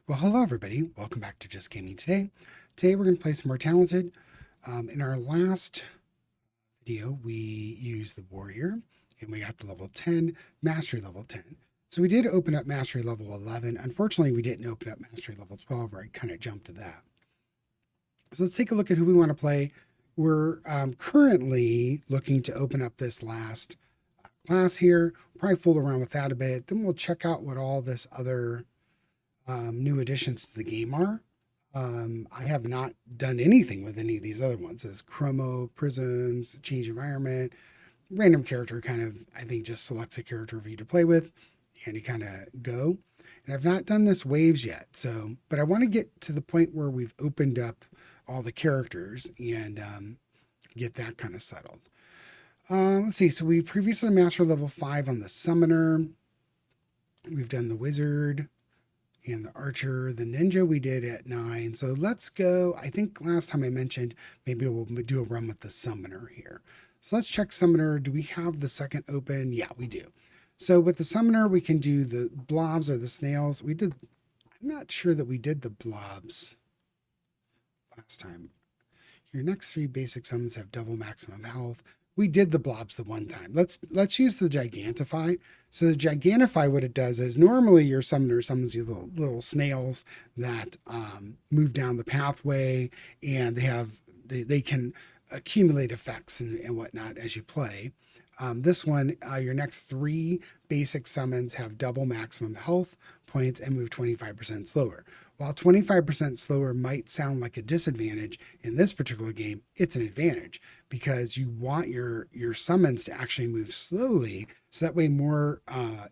Well, hello everybody. Welcome back to Just Gaming Today. Today we're going to play some more Talented. In our last video, we used the Warrior and we got the level 10, Mastery level 10. So we did open up Mastery level 11. Unfortunately, we didn't open up Mastery level 12, or I kind of jumped to that. So let's take a look at who we want to play. We're currently looking to open up this last class here. We'll probably fool around with that a bit. Then we'll check out what all this other new additions to the game are. I have not done anything with any of these other ones. As chromo, prisms, change environment, random character kind of, I think, just selects a character for you to play with and you kind of go. And I've not done this waves yet. So, but I want to get to the point where we've opened up all the characters and get that kind of settled. Let's see. So we previously mastered level 5 on the summoner. We've done the wizard and the archer. The ninja we did at 9. So let's go. I think last time I mentioned maybe we'll do a run with the summoner here. So let's check summoner. Do we have the second open? Yeah, we do. So with the summoner, we can do the blobs or the snails. We did, I'm not sure that we did the blobs last time. Your next 3 basic summons have double maximum health. We did the blobs the one time. Let's use the Gigantify. So the Gigantify, what it does is normally your summoner summons you little snails that move down the pathway, and they can accumulate effects and whatnot as you play. This one, your next 3 basic summons have double maximum health points and move 25% slower. While 25% slower might sound like a disadvantage, in this particular game, it's an advantage because you want your summons to actually move slowly, so that way more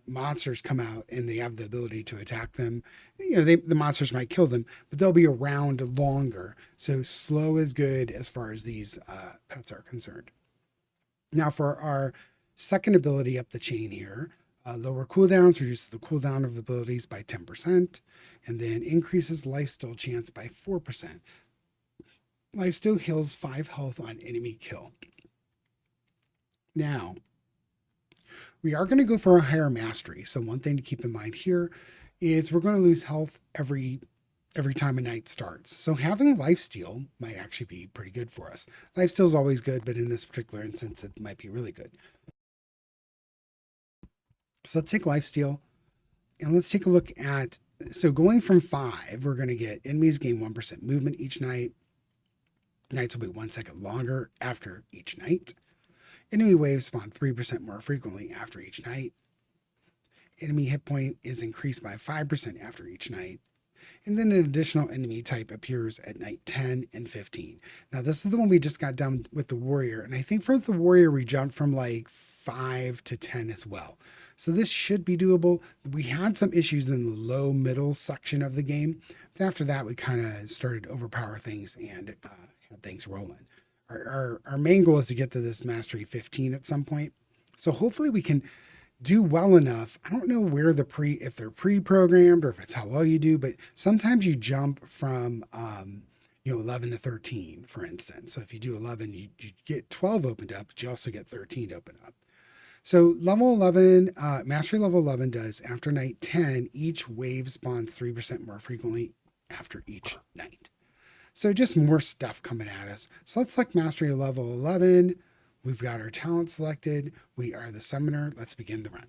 monsters come out and they have the ability to attack them. You know, the monsters might kill them, but they'll be around longer. So slow is good as far as these pets are concerned. Now for our second ability up the chain here, lower cooldowns reduces the cooldown of abilities by 10%, and then increases lifesteal chance by 4%. Lifesteal heals 5 health on enemy kill. Now, we are going to go for a higher mastery. So one thing to keep in mind here is we're going to lose health every time a night starts. So having lifesteal might actually be pretty good for us. Lifesteal is always good, but in this particular instance, it might be really good. So let's take lifesteal and let's take a look at, so going from 5, we're going to get enemies gain 1% movement each night. Nights will be 1 second longer after each night. Enemy waves spawn 3% more frequently after each night. Enemy hit point is increased by 5% after each night. And then an additional enemy type appears at night 10 and 15. Now, this is the one we just got done with the warrior. And I think for the warrior, we jumped from like 5 to 10 as well. So this should be doable. We had some issues in the low middle section of the game, but after that, we kind of started to overpower things and had things rolling. Our main goal is to get to this mastery 15 at some point. So hopefully we can do well enough. I don't know where if they're pre-programmed or if it's how well you do, but sometimes you jump from 11 to 13, for instance. So if you do 11, you get 12 opened up, but you also get 13 to open up. So level 11, mastery level 11 does after night 10, each wave spawns 3% more frequently after each night. So just more stuff coming at us. So let's select mastery level 11. We've got our talent selected. We are the summoner. Let's begin the run.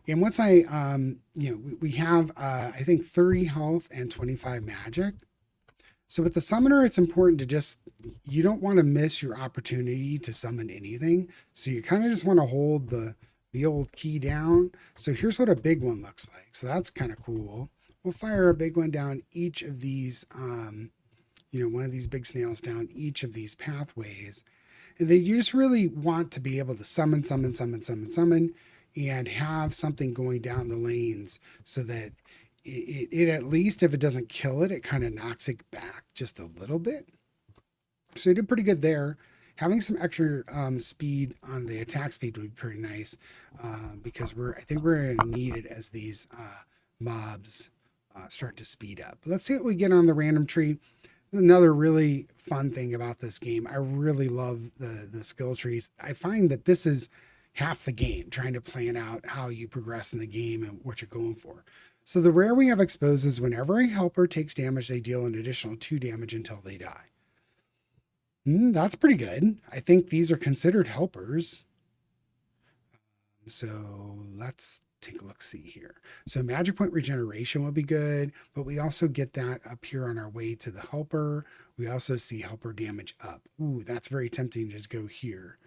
And once we have, I think 30 health and 25 magic. So with the summoner, it's important to you don't want to miss your opportunity to summon anything. So you kind of just want to hold the old key down. So here's what a big one looks like. So that's kind of cool. We'll fire a big one down each of these, one of these big snails down each of these pathways. And then you just really want to be able to summon, and have something going down the lanes so that it at least, if it doesn't kill it, it kind of knocks it back just a little bit. So you did pretty good there. Having some extra speed on the attack speed would be pretty nice because I think we're going to need it as these mobs start to speed up. But let's see what we get on the random tree. Another really fun thing about this game, I really love the skill trees. I find that this is half the game trying to plan out how you progress in the game and what you're going for. So the rare we have exposed is whenever a helper takes damage, they deal an additional 2 damage until they die. That's pretty good. I think these are considered helpers. So let's take a look, see here. So magic point regeneration will be good, but we also get that up here on our way to the helper. We also see helper damage up. Ooh, that's very tempting to just go here.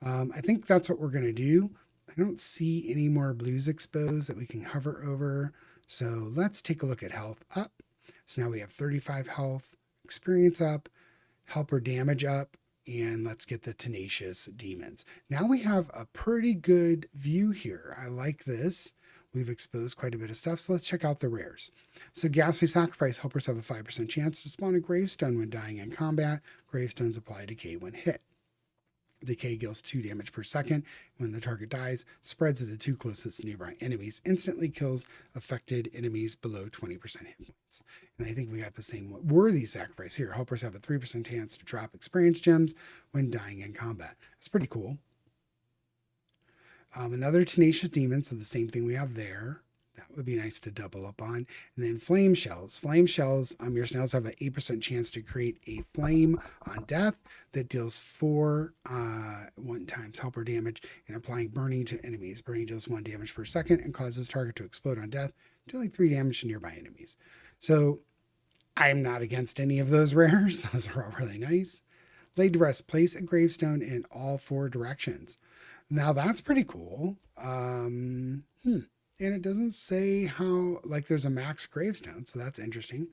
I think that's what we're going to do. I don't see any more blues exposed that we can hover over. So let's take a look at health up. So now we have 35 health, experience up, helper damage up, and let's get the tenacious demons. Now we have a pretty good view here. I like this. We've exposed quite a bit of stuff, so let's check out the rares. So ghastly sacrifice helpers have a 5% chance to spawn a gravestone when dying in combat. Gravestones apply decay when hit. Decay deals 2 damage per second. When the target dies, spreads to the 2 closest nearby enemies, instantly kills affected enemies below 20% hit points. And I think we got the same worthy sacrifice here. Helpers have a 3% chance to drop experience gems when dying in combat. That's pretty cool. Another tenacious demon, so the same thing we have there. That would be nice to double up on. And then flame shells. Flame shells, your snails have an 8% chance to create a flame on death that deals 4 1 times helper damage and applying burning to enemies. Burning deals 1 damage per second and causes target to explode on death, dealing 3 damage to nearby enemies. So I'm not against any of those rares. Those are all really nice. Laid to rest, place a gravestone in all 4 directions. Now that's pretty cool. And it doesn't say how, like there's a max gravestone, so that's interesting.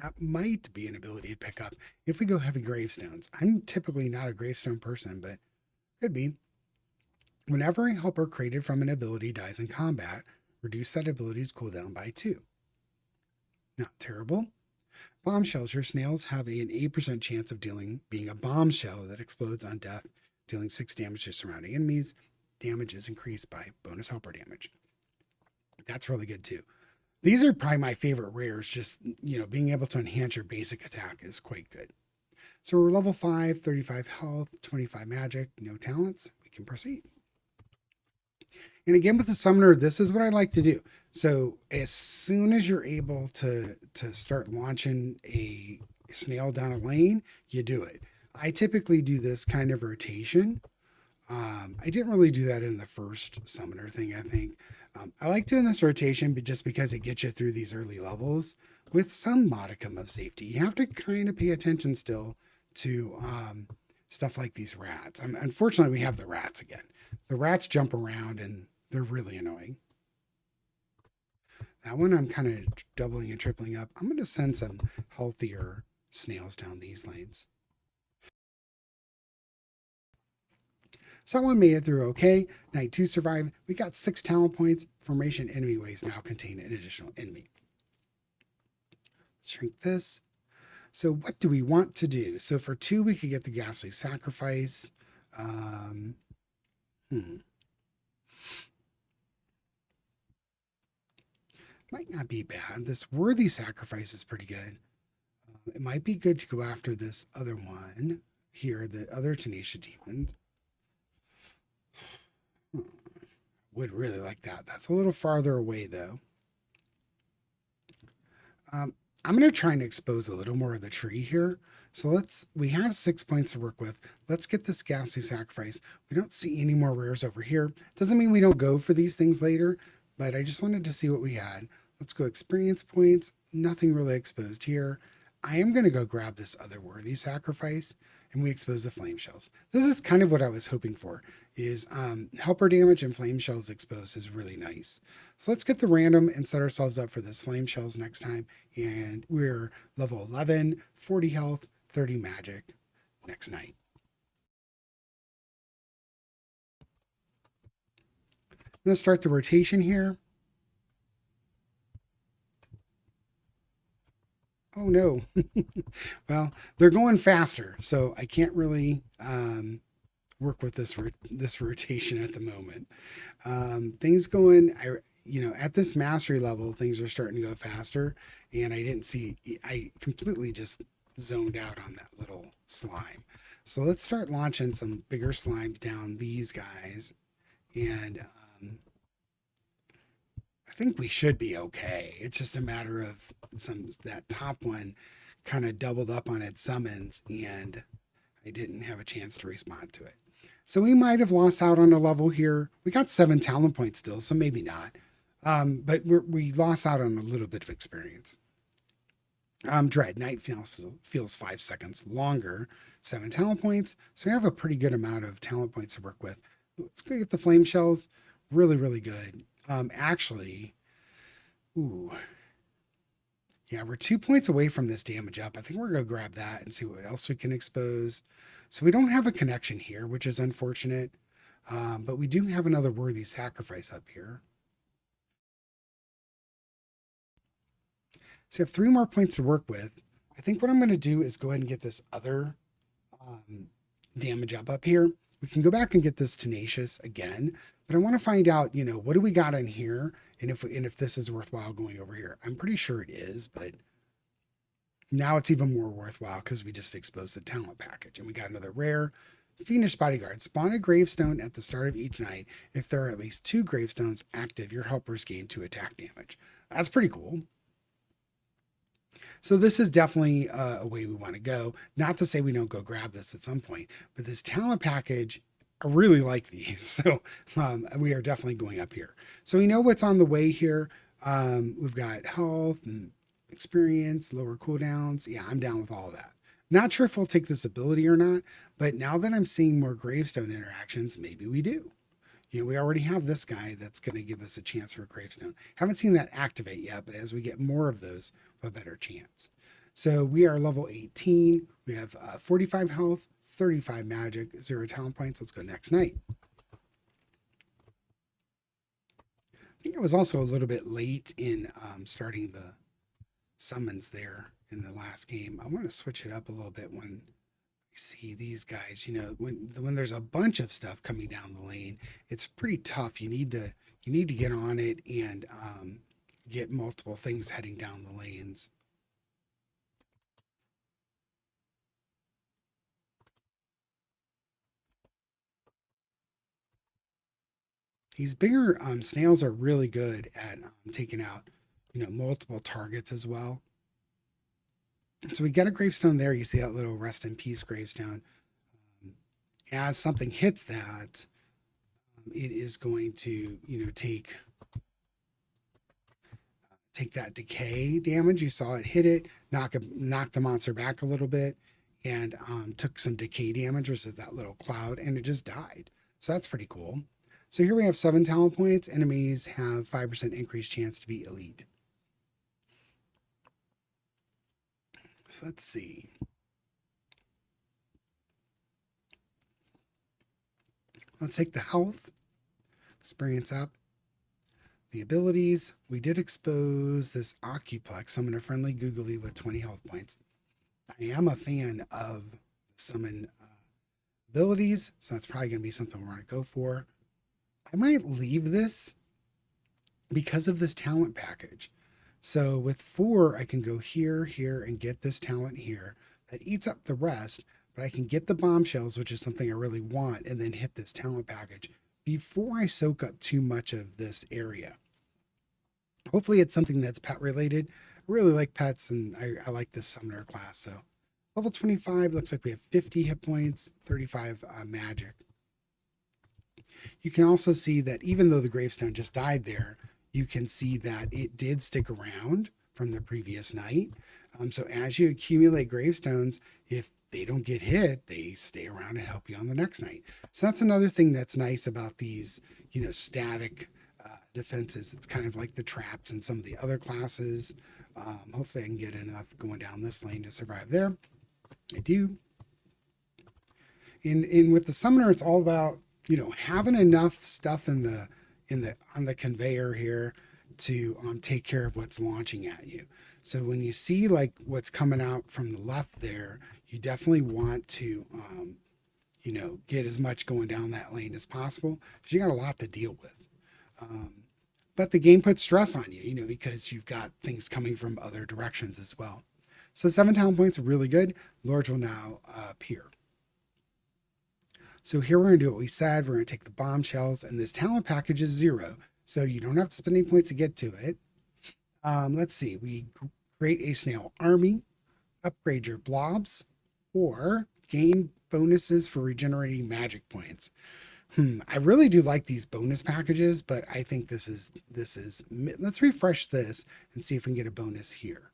That might be an ability to pick up if we go heavy gravestones. I'm typically not a gravestone person, but could be. Whenever a helper created from an ability dies in combat, reduce that ability's cooldown by 2. Not terrible. Bombshells. Your snails have an 8% chance of being a bombshell that explodes on death, dealing 6 damage to surrounding enemies. Damage is increased by bonus helper damage. That's really good too. These are probably my favorite rares. Just, being able to enhance your basic attack is quite good. So we're level 5, 35 health, 25 magic, no talents. We can proceed. And again, with the summoner, this is what I like to do. So as soon as you're able to start launching a snail down a lane, you do it. I typically do this kind of rotation. I didn't really do that in the first summoner thing, I think. I like doing this rotation but just because it gets you through these early levels with some modicum of safety. You have to kind of pay attention still to stuff like these rats. Unfortunately, we have the rats again. The rats jump around and they're really annoying. That one I'm kind of doubling and tripling up. I'm going to send some healthier snails down these lanes. So that one made it through okay. Night 2 survived. We got 6 talent points. Formation enemy ways now contain an additional enemy. Shrink this. So what do we want to do? So for 2, we could get the ghastly sacrifice. Might not be bad. This worthy sacrifice is pretty good. It might be good to go after this other one here, the other tenacious demon. Would really like that. That's a little farther away though. I'm going to try and expose a little more of the tree here. So we have 6 points to work with. Let's get this ghastly sacrifice. We don't see any more rares over here. Doesn't mean we don't go for these things later, but I just wanted to see what we had. Let's go experience points. Nothing really exposed here. I am going to go grab this other worthy sacrifice and we expose the flame shells. This is kind of what I was hoping for, is helper damage and flame shells exposed is really nice. So let's get the random and set ourselves up for this flame shells next time. And we're level 11, 40 health, 30 magic next night. I'm going to start the rotation here. Oh no. Well, they're going faster, so I can't really work with this rotation at the moment. Things going, at this mastery level, things are starting to go faster, and I completely just zoned out on that little slime. So let's start launching some bigger slimes down these guys. And I think we should be okay. It's just a matter of that top one kind of doubled up on its summons and I didn't have a chance to respond to it. So we might have lost out on a level here. We got 7 talent points still, so maybe not. But we lost out on a little bit of experience. Dread Night feels 5 seconds longer, 7 talent points. So we have a pretty good amount of talent points to work with. Let's go get the flame shells. Really, really good. Actually, ooh, yeah, we're 2 points away from this damage up. I think we're going to grab that and see what else we can expose. So we don't have a connection here, which is unfortunate. But we do have another worthy sacrifice up here. So we have 3 more points to work with. I think what I'm going to do is go ahead and get this other damage up here. We can go back and get this tenacious again, but I want to find out, what do we got in here, and if this is worthwhile going over here. I'm pretty sure it is, but now it's even more worthwhile because we just exposed the talent package, and we got another rare. Fiendish Bodyguard. Spawn a gravestone at the start of each night. If there are at least 2 gravestones active, your helpers gain 2 attack damage. That's pretty cool. So this is definitely a way we want to go. Not to say we don't go grab this at some point, but this talent package, I really like these. So we are definitely going up here. So we know what's on the way here. We've got health and experience, lower cooldowns. Yeah, I'm down with all of that. Not sure if we'll take this ability or not, but now that I'm seeing more gravestone interactions, maybe we do. We already have this guy that's going to give us a chance for a gravestone. Haven't seen that activate yet, but as we get more of those, we have a better chance. So we are level 18. We have 45 health, 35 magic, 0 talent points. Let's go next night. I think I was also a little bit late in starting the summons there in the last game. I want to switch it up a little bit when see these guys. When there's a bunch of stuff coming down the lane, it's pretty tough. You need to get on it and get multiple things heading down the lanes. These bigger snails are really good at taking out multiple targets as well. So we get a gravestone there. You see that little rest in peace gravestone. As something hits that, it is going to, take that decay damage. You saw it hit it, knock the monster back a little bit, and took some decay damage, which is that little cloud, and it just died. So that's pretty cool. So here we have 7 talent points. Enemies have 5% increased chance to be elite. So let's see. Let's take the health, experience up. The abilities, we did expose this Occuplex, summon a friendly googly with 20 health points. I am a fan of summon abilities, so that's probably going to be something we're going to go for. I might leave this because of this talent package. So with 4, I can go here, here, and get this talent here. That eats up the rest, but I can get the bombshells, which is something I really want, and then hit this talent package before I soak up too much of this area. Hopefully it's something that's pet related. I really like pets, and I like this summoner class. So level 25, looks like we have 50 hit points, 35 magic. You can also see that even though the gravestone just died there, you can see that it did stick around from the previous night. So as you accumulate gravestones, if they don't get hit, they stay around and help you on the next night. So that's another thing that's nice about these, static defenses. It's kind of like the traps in some of the other classes. Hopefully I can get enough going down this lane to survive there. I do. In with the summoner, it's all about, having enough stuff on the conveyor here to take care of what's launching at you. So when you see like what's coming out from the left there, you definitely want to, get as much going down that lane as possible because you got a lot to deal with. But the game puts stress on you, because you've got things coming from other directions as well. So 7 talent points are really good. Lords will now appear. So here we're going to do what we said. We're going to take the bombshells, and this talent package is 0. So you don't have to spend any points to get to it. Let's see. We create a snail army, upgrade your blobs, or gain bonuses for regenerating magic points. I really do like these bonus packages, but I think this is, let's refresh this and see if we can get a bonus here.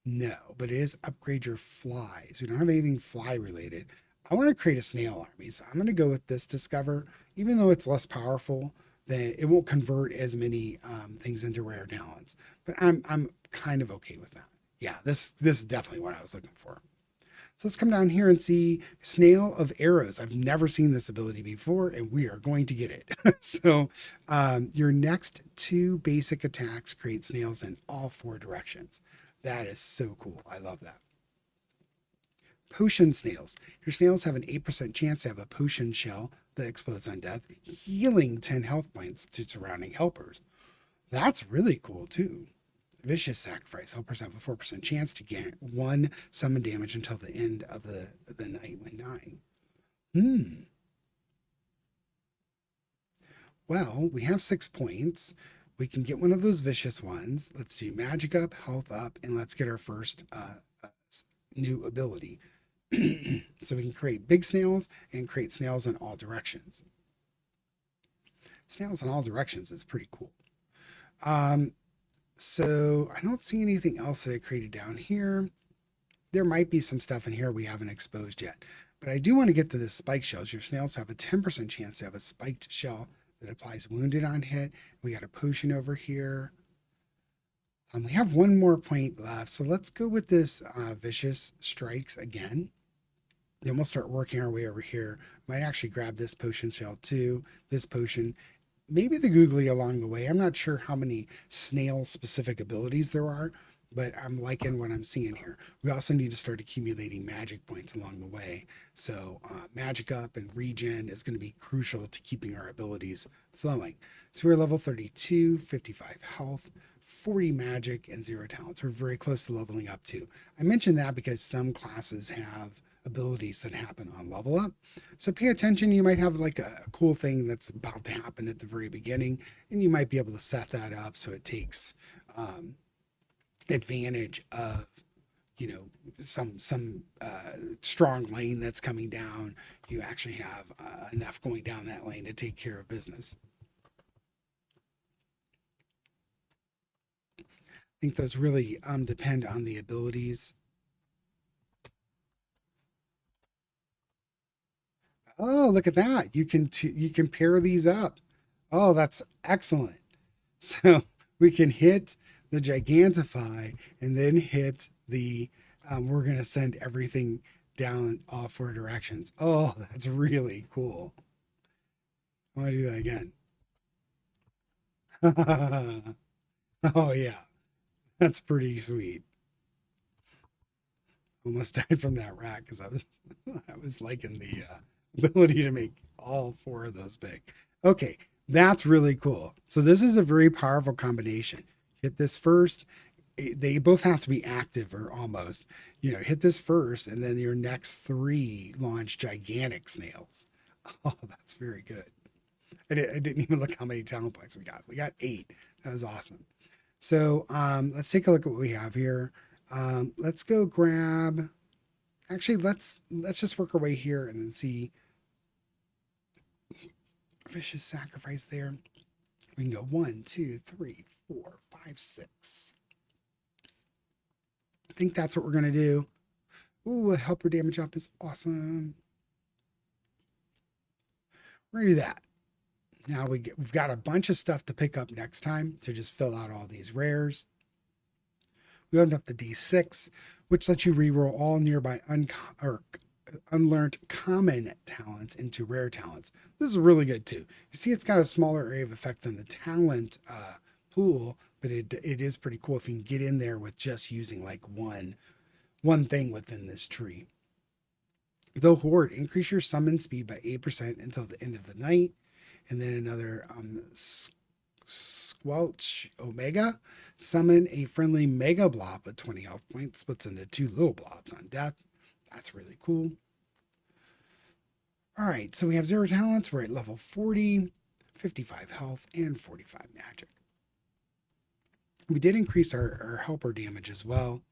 No, but it is upgrade your flies. We don't have anything fly related. I want to create a snail army, so I'm going to go with this discover. Even though it's less powerful, then it won't convert as many things into rare talents. But I'm kind of okay with that. Yeah, this is definitely what I was looking for. So let's come down here and see Snail of Arrows. I've never seen this ability before, and we are going to get it. So your next 2 basic attacks create snails in all 4 directions. That is so cool. I love that. Potion snails. Your snails have an 8% chance to have a potion shell that explodes on death, healing 10 health points to surrounding helpers. That's really cool too. Vicious sacrifice. Helpers have a 4% chance to get 1 summon damage until the end of the night when dying. Well, we have 6 points. We can get one of those vicious ones. Let's do magic up, health up, and let's get our first new ability. So we can create big snails and create snails in all directions. Snails in all directions is pretty cool. So I don't see anything else that I created down here. There might be some stuff in here we haven't exposed yet, but I do want to get to the spike shells. Your snails have a 10% chance to have a spiked shell that applies wounded on hit. We got a potion over here. We have 1 more point left, so let's go with this vicious strikes again. Then we'll start working our way over here. Might actually grab this potion shell too, this potion, maybe the googly along the way. I'm not sure how many snail specific abilities there are, but I'm liking what I'm seeing here. We also need to start accumulating magic points along the way. So magic up and regen is going to be crucial to keeping our abilities flowing. So we're level 32, 55 health, 40 magic, and 0 talents. We're very close to leveling up too. I mentioned that because some classes have abilities that happen on level up. So pay attention. You might have like a cool thing that's about to happen at the very beginning, and you might be able to set that up so it takes advantage of, you know, some strong lane that's coming down. You actually have enough going down that lane to take care of business. I think those really depend on the abilities. Oh, look at that. You can pair these up. Oh, that's excellent. So we can hit the Gigantify and then hit the, we're going to send everything down all 4 directions. Oh, that's really cool. I want to do that again. Oh, yeah. That's pretty sweet. Almost died from that rat because I was liking the ability to make all 4 of those big. Okay, that's really cool. So this is a very powerful combination. Hit this first. They both have to be active or almost. You know, hit this first, and then your next 3 launch gigantic snails. Oh, that's very good. I didn't even look how many talent points we got. We got 8. That was awesome. So let's take a look at what we have here. Let's go grab. Actually, let's just work our way here and then see. Vicious sacrifice there. We can go 1, 2, 3, 4, 5, 6. I think that's what we're gonna do. Ooh, a helper damage up is awesome. We're gonna do that. Now we've got a bunch of stuff to pick up next time to just fill out all these rares. We opened up the D6, which lets you reroll all nearby unlearned common talents into rare talents. This is really good too. You see, it's got a smaller area of effect than the talent pool, but it is pretty cool if you can get in there with just using like one thing within this tree. The Horde, increase your summon speed by 8% until the end of the night. And then another Squelch Omega, summon a friendly mega blob at 20 health points, splits into 2 little blobs on death. That's really cool. All right, so we have 0 talents. We're at level 40, 55 health, and 45 magic. We did increase our helper damage as well.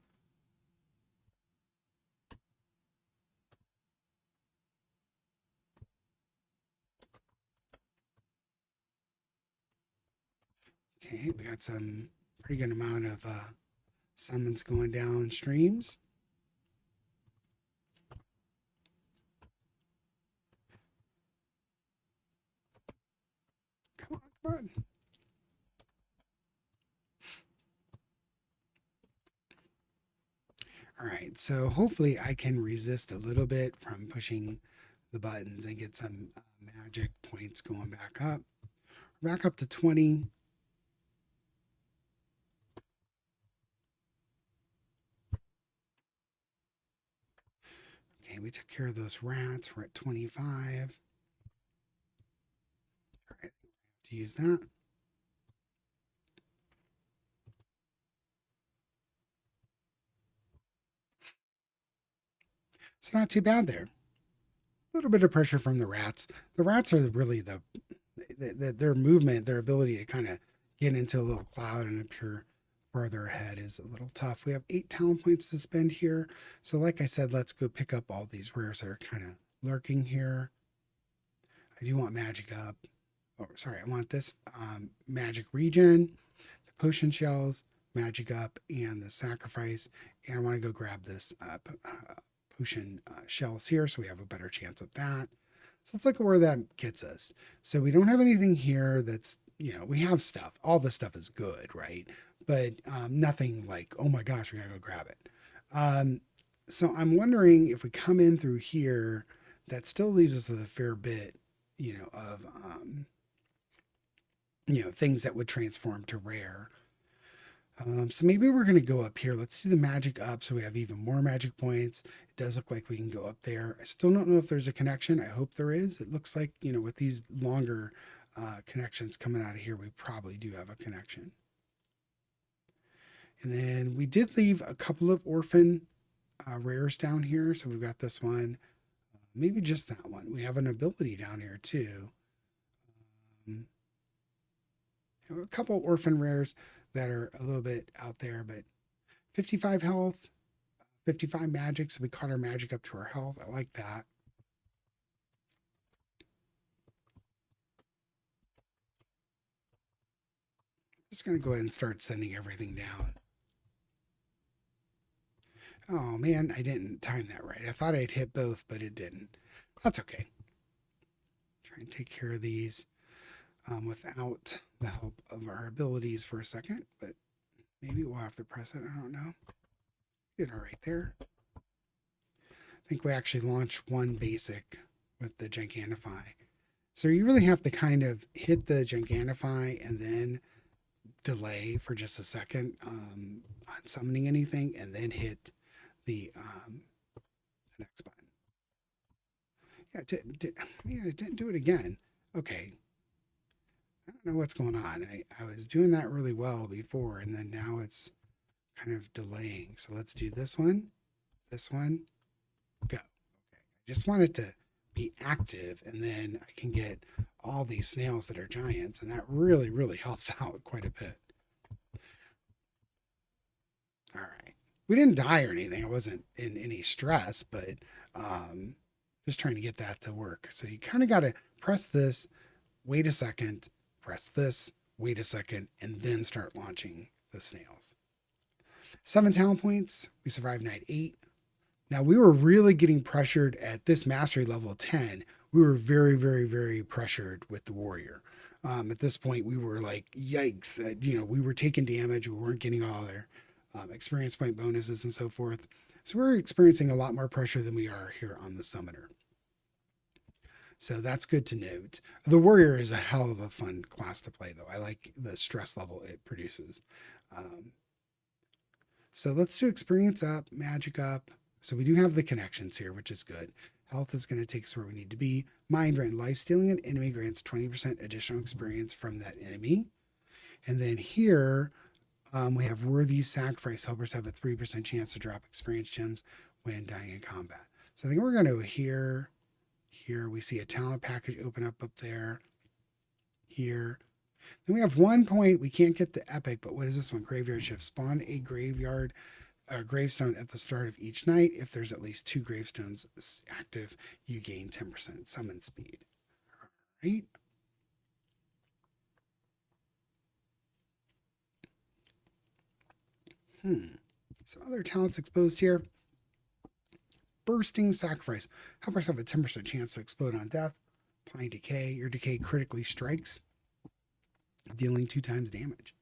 Okay, we got some pretty good amount of summons going down streams. Come on, come on. All right, so hopefully I can resist a little bit from pushing the buttons and get some magic points going back up. Back up to 20. Okay, we took care of those rats. We're at 25. All right, to use that. It's not too bad there. A little bit of pressure from the rats. The rats are really their movement, their ability to kind of get into a little cloud and appear farther ahead is a little tough. We have 8 talent points to spend here. So like I said, let's go pick up all these rares that are kind of lurking here. I do want magic up. Oh, sorry, I want this magic regen, the potion shells, magic up, and the sacrifice. And I want to go grab this potion shells here so we have a better chance at that. So let's look at where that gets us. So we don't have anything here that's, we have stuff. All this stuff is good, right? But nothing like, oh my gosh, we gotta go grab it. So I'm wondering if we come in through here, that still leaves us with a fair bit, of, things that would transform to rare. So maybe we're going to go up here. Let's do the magic up so we have even more magic points. It does look like we can go up there. I still don't know if there's a connection. I hope there is. It looks like, with these longer connections coming out of here, we probably do have a connection. And then we did leave a couple of orphan rares down here. So we've got this one, maybe just that one. We have an ability down here too. A couple orphan rares that are a little bit out there, but 55 health, 55 magic. So we caught our magic up to our health. I like that. Just going to go ahead and start sending everything down. Oh man, I didn't time that right. I thought I'd hit both, but it didn't. That's okay. Try and take care of these without the help of our abilities for a second, but maybe we'll have to press it. I don't know. Did all right there. I think we actually launched one basic with the Gigantify. So you really have to kind of hit the Gigantify and then delay for just a second on summoning anything and then hit the next button. Yeah, it didn't do it again. Okay. I don't know what's going on. I was doing that really well before, and then now it's kind of delaying. So let's do this one, go. Okay. I just want it to be active, and then I can get all these snails that are giants, and that really, really helps out quite a bit. All right. We didn't die or anything. I wasn't in any stress, but just trying to get that to work. So you kind of got to press this, wait a second, press this, wait a second, and then start launching the snails. 7 talent points. We survived night 8. Now we were really getting pressured at this mastery level 10. We were very, very, very pressured with the warrior. At this point, we were like, yikes. We were taking damage. We weren't getting all their experience point bonuses and so forth. So we're experiencing a lot more pressure than we are here on the summoner. So that's good to note. The warrior is a hell of a fun class to play, though. I like the stress level it produces. So let's do experience up, magic up. So we do have the connections here, which is good. Health is going to take us where we need to be. Mind Drain, life stealing an enemy grants 20% additional experience from that enemy. And then here we have worthy sacrifice. Helpers have a 3% chance to drop experience gems when dying in combat. So I think we're going to go here, here. We see a talent package open up there, here. Then we have 1 point. We can't get the epic, but what is this one? Graveyard shift. Spawn a gravestone at the start of each night. If there's at least 2 gravestones active, you gain 10% summon speed. All right. Some other talents exposed here. Bursting Sacrifice. Help yourself a 10% chance to explode on death. Applying decay. Your decay critically strikes, dealing 2 times damage.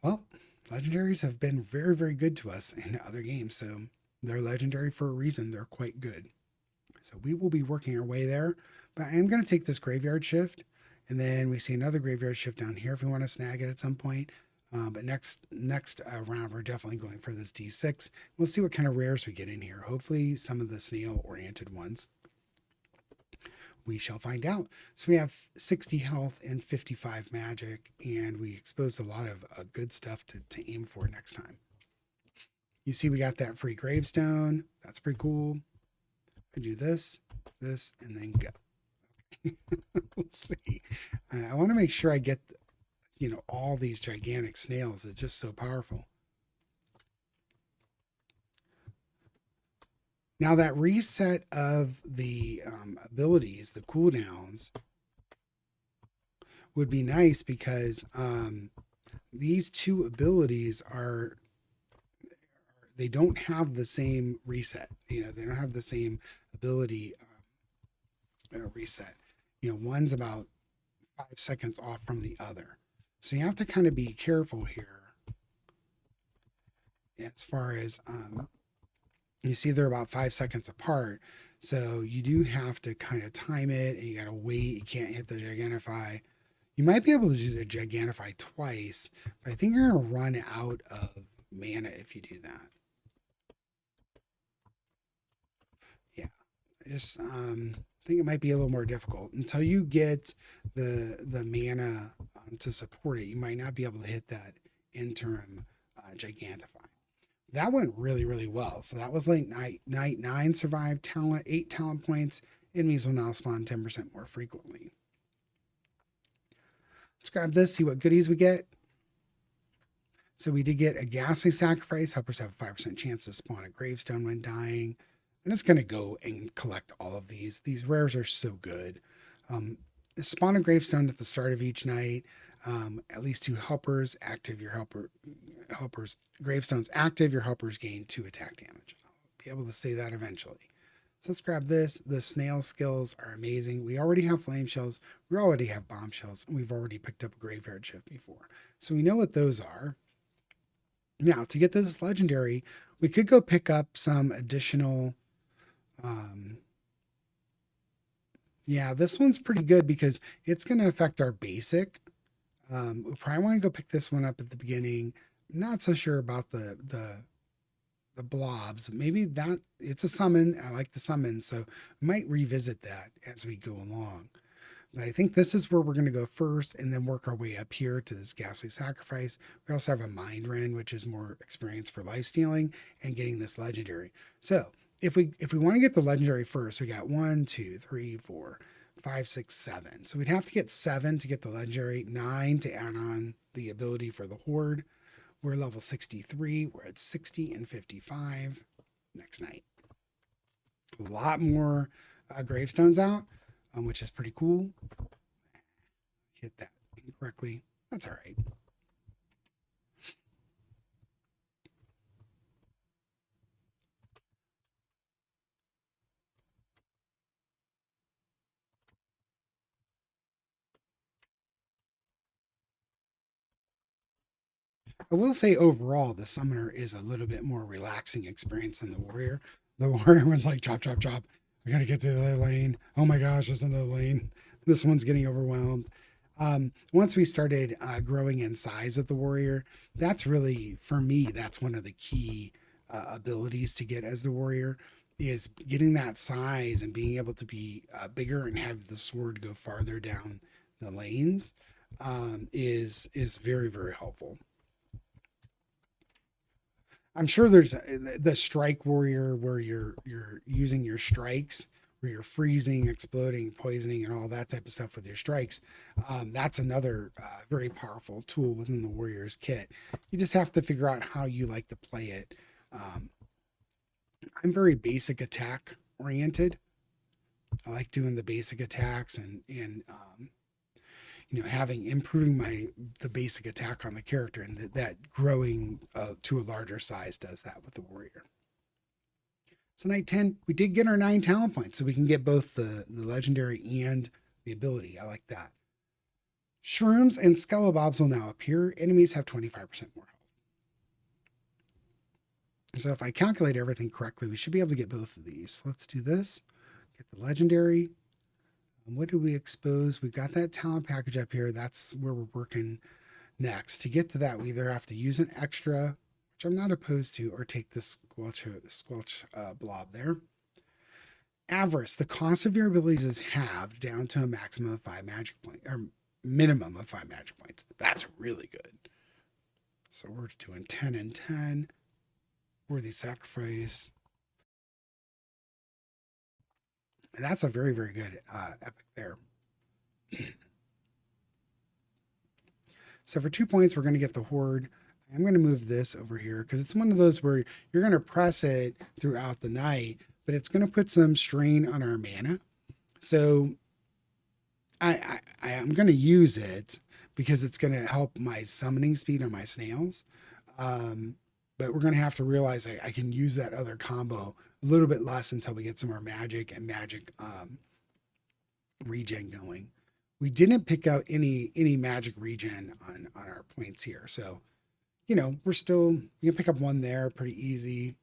Well, legendaries have been very, very good to us in other games, so they're legendary for a reason. They're quite good. So we will be working our way there, but I am going to take this graveyard shift, and then we see another graveyard shift down here if we want to snag it at some point. But next round, we're definitely going for this D6. We'll see what kind of rares we get in here. Hopefully some of the snail-oriented ones. We shall find out. So we have 60 health and 55 magic, and we exposed a lot of good stuff to aim for next time. You see we got that free gravestone. That's pretty cool. I do this, and then go. We'll see. I want to make sure I get all these gigantic snails. It's just so powerful. Now that reset of the abilities, the cooldowns, would be nice because these 2 abilities they don't have the same reset. They don't have the same ability reset. One's about 5 seconds off from the other. So you have to kind of be careful here as far as, you see they're about 5 seconds apart. So you do have to kind of time it, and you got to wait. You can't hit the Gigantify. You might be able to do the Gigantify twice, but I think you're going to run out of mana if you do that. Yeah, I just think it might be a little more difficult until you get the mana to support it. You might not be able to hit that interim Gigantify. That went really, really well. So that was like night 9 survived, talent 8 talent points. Enemies will now spawn 10% more frequently. Let's grab this, see what goodies we get. So we did get a ghastly sacrifice. Helpers have a 5% chance to spawn a gravestone when dying. I'm just going to go and collect all of these. These rares are so good. Spawn a gravestone at the start of each night. At least 2 helpers. Active your helpers. Gravestones active. Your helpers gain 2 attack damage. I'll be able to say that eventually. So let's grab this. The snail skills are amazing. We already have flame shells. We already have bombshells. And we've already picked up a graveyard shift before. So we know what those are. Now, to get this legendary, we could go pick up some additional... yeah, this one's pretty good because it's going to affect our basic. We probably want to go pick this one up at the beginning. Not so sure about the blobs. Maybe that it's a summon. I like the summon, so might revisit that as we go along. But I think this is where we're going to go first and then work our way up here to this ghastly sacrifice. We also have a mind rend, which is more experience for life stealing and getting this legendary. So if we want to get the legendary first, we got 1, 2, 3, 4, 5, 6, 7. So we'd have to get 7 to get the legendary, 9 to add on the ability for the horde. We're level 63. We're at 60 and 55 next night. A lot more gravestones out, which is pretty cool. Hit that incorrectly. That's all right. I will say overall, the summoner is a little bit more relaxing experience than the warrior. The warrior was like, chop, chop, chop. We got to get to the other lane. Oh my gosh, there's another lane. This one's getting overwhelmed. Once we started growing in size with the warrior, that's really, for me, that's one of the key abilities to get as the warrior is getting that size and being able to be bigger and have the sword go farther down the lanes is very, very helpful. I'm sure there's the strike warrior where you're using your strikes where you're freezing, exploding, poisoning, and all that type of stuff with your strikes. That's another very powerful tool within the Warriors kit. You just have to figure out how you like to play it. I'm very basic attack oriented. I like doing the basic attacks and having improving the basic attack on the character, and that growing to a larger size does that with the warrior. So night 10, we did get our 9 talent points, so we can get both the legendary and the ability. I like that. Shrooms and Skelebobs will now appear. Enemies have 25% more health. So if I calculate everything correctly, we should be able to get both of these. Let's do this. Get the legendary. What did we expose? We've got that talent package up here. That's where we're working next. To get to that, we either have to use an extra, which I'm not opposed to, or take this squelch blob there. Avarice. The cost of your abilities is halved down to a maximum of 5 magic points, or minimum of 5 magic points. That's really good. So we're doing 10 and 10. Worthy sacrifice. And that's a very, very good epic there. So for 2 points, we're going to get the Horde. I'm going to move this over here because it's one of those where you're going to press it throughout the night, but it's going to put some strain on our mana. So I'm going to use it because it's going to help my summoning speed on my snails. But we're going to have to realize I can use that other combo a little bit less until we get some more magic and magic regen going. We didn't pick out any magic regen on our points here. So, we can pick up 1 there pretty easy.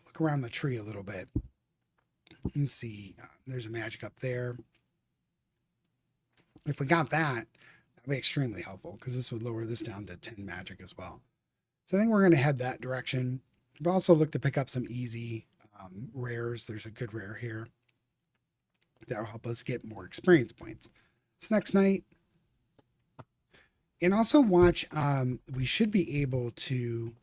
Look around the tree a little bit and see there's a magic up there. If we got that, that'd be extremely helpful because this would lower this down to 10 magic as well. So I think we're going to head that direction. We've also looked to pick up some easy rares. There's a good rare here that'll help us get more experience points. It's next night. And also watch, we should be able to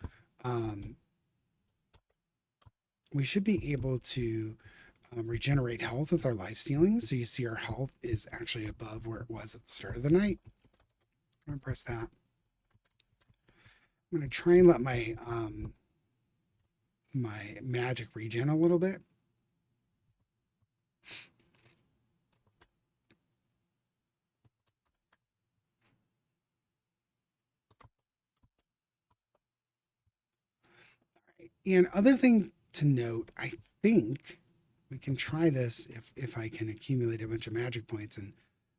regenerate health with our life stealing. So you see our health is actually above where it was at the start of the night. I'm going to press that. I'm going to try and let my my magic regen a little bit. All right. And other thing to note, I think we can try this if I can accumulate a bunch of magic points and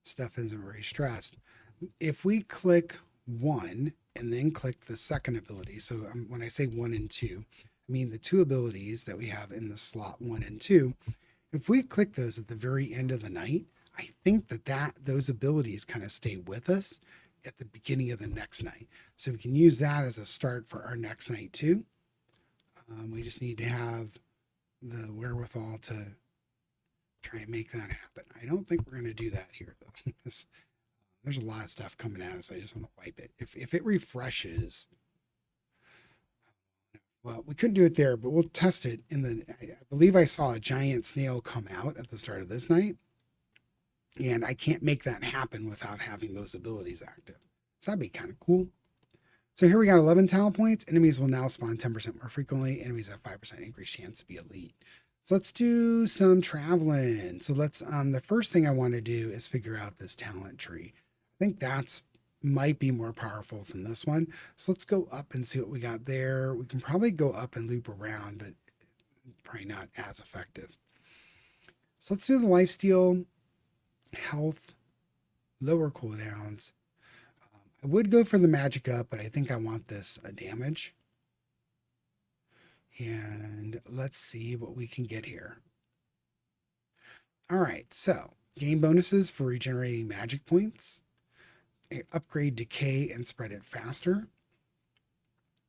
stuff isn't very stressed. If we click 1 and then click the second ability, so when I say 1 and 2, I mean the 2 abilities that we have in the slot 1 and 2. If we click those at the very end of the night, I think that those abilities kind of stay with us at the beginning of the next night. So we can use that as a start for our next night too. We just need to have the wherewithal to try and make that happen. I don't think we're going to do that here though. There's a lot of stuff coming at us. I just want to wipe it. If it refreshes, well, we couldn't do it there, but we'll test it I believe I saw a giant snail come out at the start of this night, and I can't make that happen without having those abilities active. So that'd be kind of cool. So here we got 11 talent points. Enemies will now spawn 10% more frequently. Enemies have 5% increased chance to be elite. So let's do some traveling. So let's, the first thing I want to do is figure out this talent tree. I think that's might be more powerful than this one. So let's go up and see what we got there. We can probably go up and loop around, but probably not as effective. So let's do the lifesteal, health, lower cooldowns. I would go for the magic up, but I think I want this damage. And let's see what we can get here. All right, so gain bonuses for regenerating magic points. Upgrade decay and spread it faster.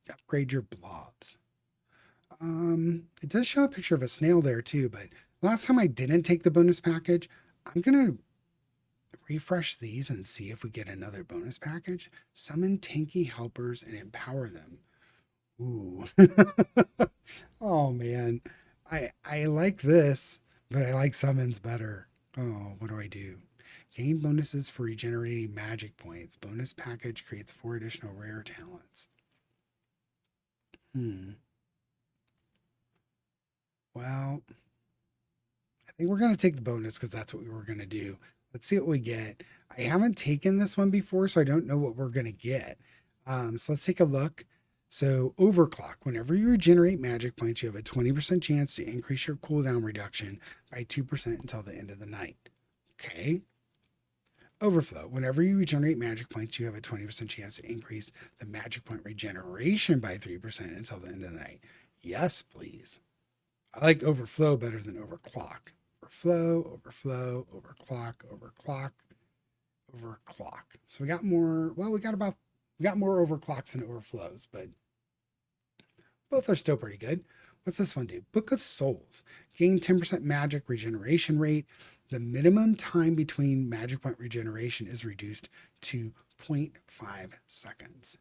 Upgrade your blobs. It does show a picture of a snail there too, but last time I didn't take the bonus package. I'm going to refresh these and see if we get another bonus package. Summon tanky helpers and empower them. Ooh. Oh man. I like this, but I like summons better. Oh, what do I do? Gain bonuses for regenerating magic points. Bonus package creates 4 additional rare talents. Well, I think we're going to take the bonus because that's what we were going to do. Let's see what we get. I haven't taken this one before, so I don't know what we're going to get. So let's take a look. So overclock, whenever you regenerate magic points, you have a 20% chance to increase your cooldown reduction by 2% until the end of the night. Okay. Overflow, whenever you regenerate magic points, you have a 20% chance to increase the magic point regeneration by 3% until the end of the night. Yes, please. I like overflow better than overclock. Overflow, overflow, overclock, overclock, overclock. So we got more, well, we got more overclocks than overflows, but both are still pretty good. What's this one do? Book of Souls. Gain 10% magic regeneration rate. The minimum time between magic point regeneration is reduced to 0.5 seconds.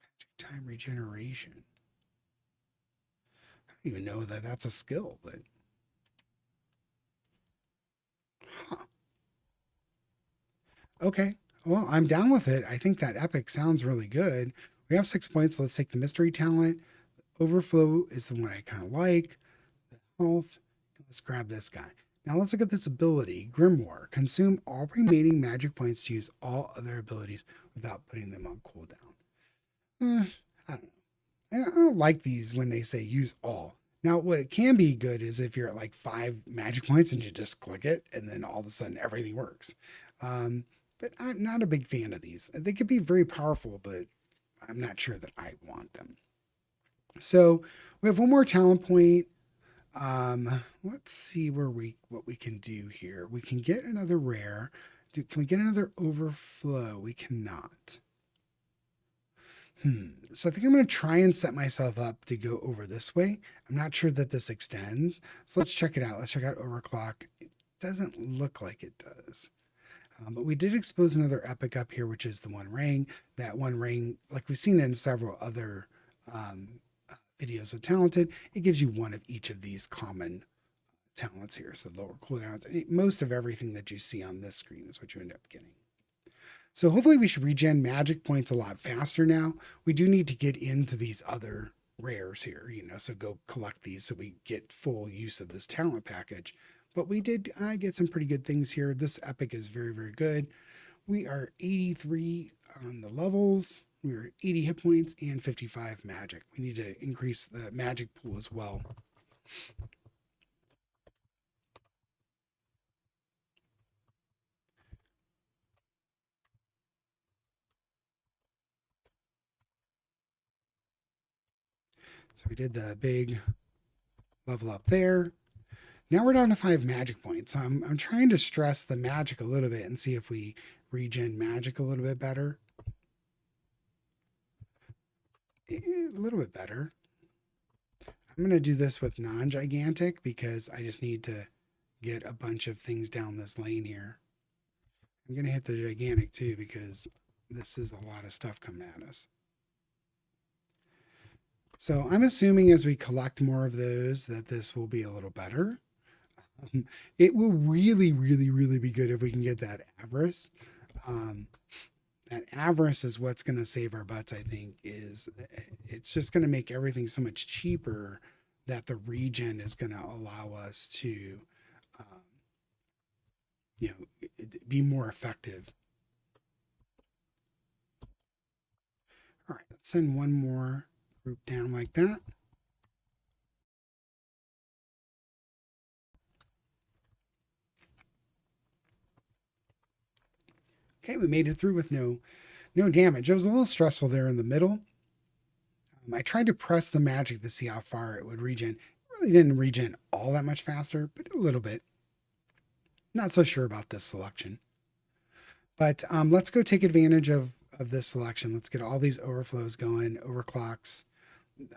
Magic time regeneration. I don't even know that that's a skill, but huh. Okay. Well, I'm down with it. I think that epic sounds really good. We have 6 points. Let's take the mystery talent. Overflow is the one I kind of like. The health. Let's grab this guy. Now let's look at this ability. Grimoire. Consume all remaining magic points to use all other abilities without putting them on cooldown. I don't know. I don't like these when they say use all. Now, what it can be good is if you're at like 5 magic points and you just click it, and then all of a sudden everything works. But I'm not a big fan of these. They could be very powerful, but I'm not sure that I want them. So we have one more talent point. Let's see what we can do here. We can get another rare. Can we get another overflow? We cannot. So I think I'm going to try and set myself up to go over this way. I'm not sure that this extends. So let's check it out. Let's check out overclock. It doesn't look like it does. But we did expose another epic up here, which is the One Ring. That One Ring, like we've seen in several other videos of Talented, it gives you one of each of these common talents here. So lower cooldowns. Most of everything that you see on this screen is what you end up getting. So hopefully we should regen magic points a lot faster now. We do need to get into these other rares here, so go collect these so we get full use of this talent package. But we did get some pretty good things here. This epic is very, very good. We are 83 on the levels. We're 80 hit points and 55 magic. We need to increase the magic pool as well. So we did the big level up there. Now we're down to 5 magic points. So I'm trying to stress the magic a little bit and see if we regen magic a little bit better. A little bit better. I'm going to do this with non-gigantic because I just need to get a bunch of things down this lane here. I'm going to hit the gigantic too because this is a lot of stuff coming at us. So I'm assuming as we collect more of those that this will be a little better. It will really, really, really be good if we can get that avarice. That avarice is what's going to save our butts, I think. It's just going to make everything so much cheaper that the regen is going to allow us to, be more effective. All right, let's send one more group down like that. Okay, we made it through with no damage. It was a little stressful there in the middle. I tried to press the magic to see how far it would regen. It really didn't regen all that much faster, but a little bit. Not so sure about this selection. But let's go take advantage of this selection. Let's get all these overflows going, overclocks,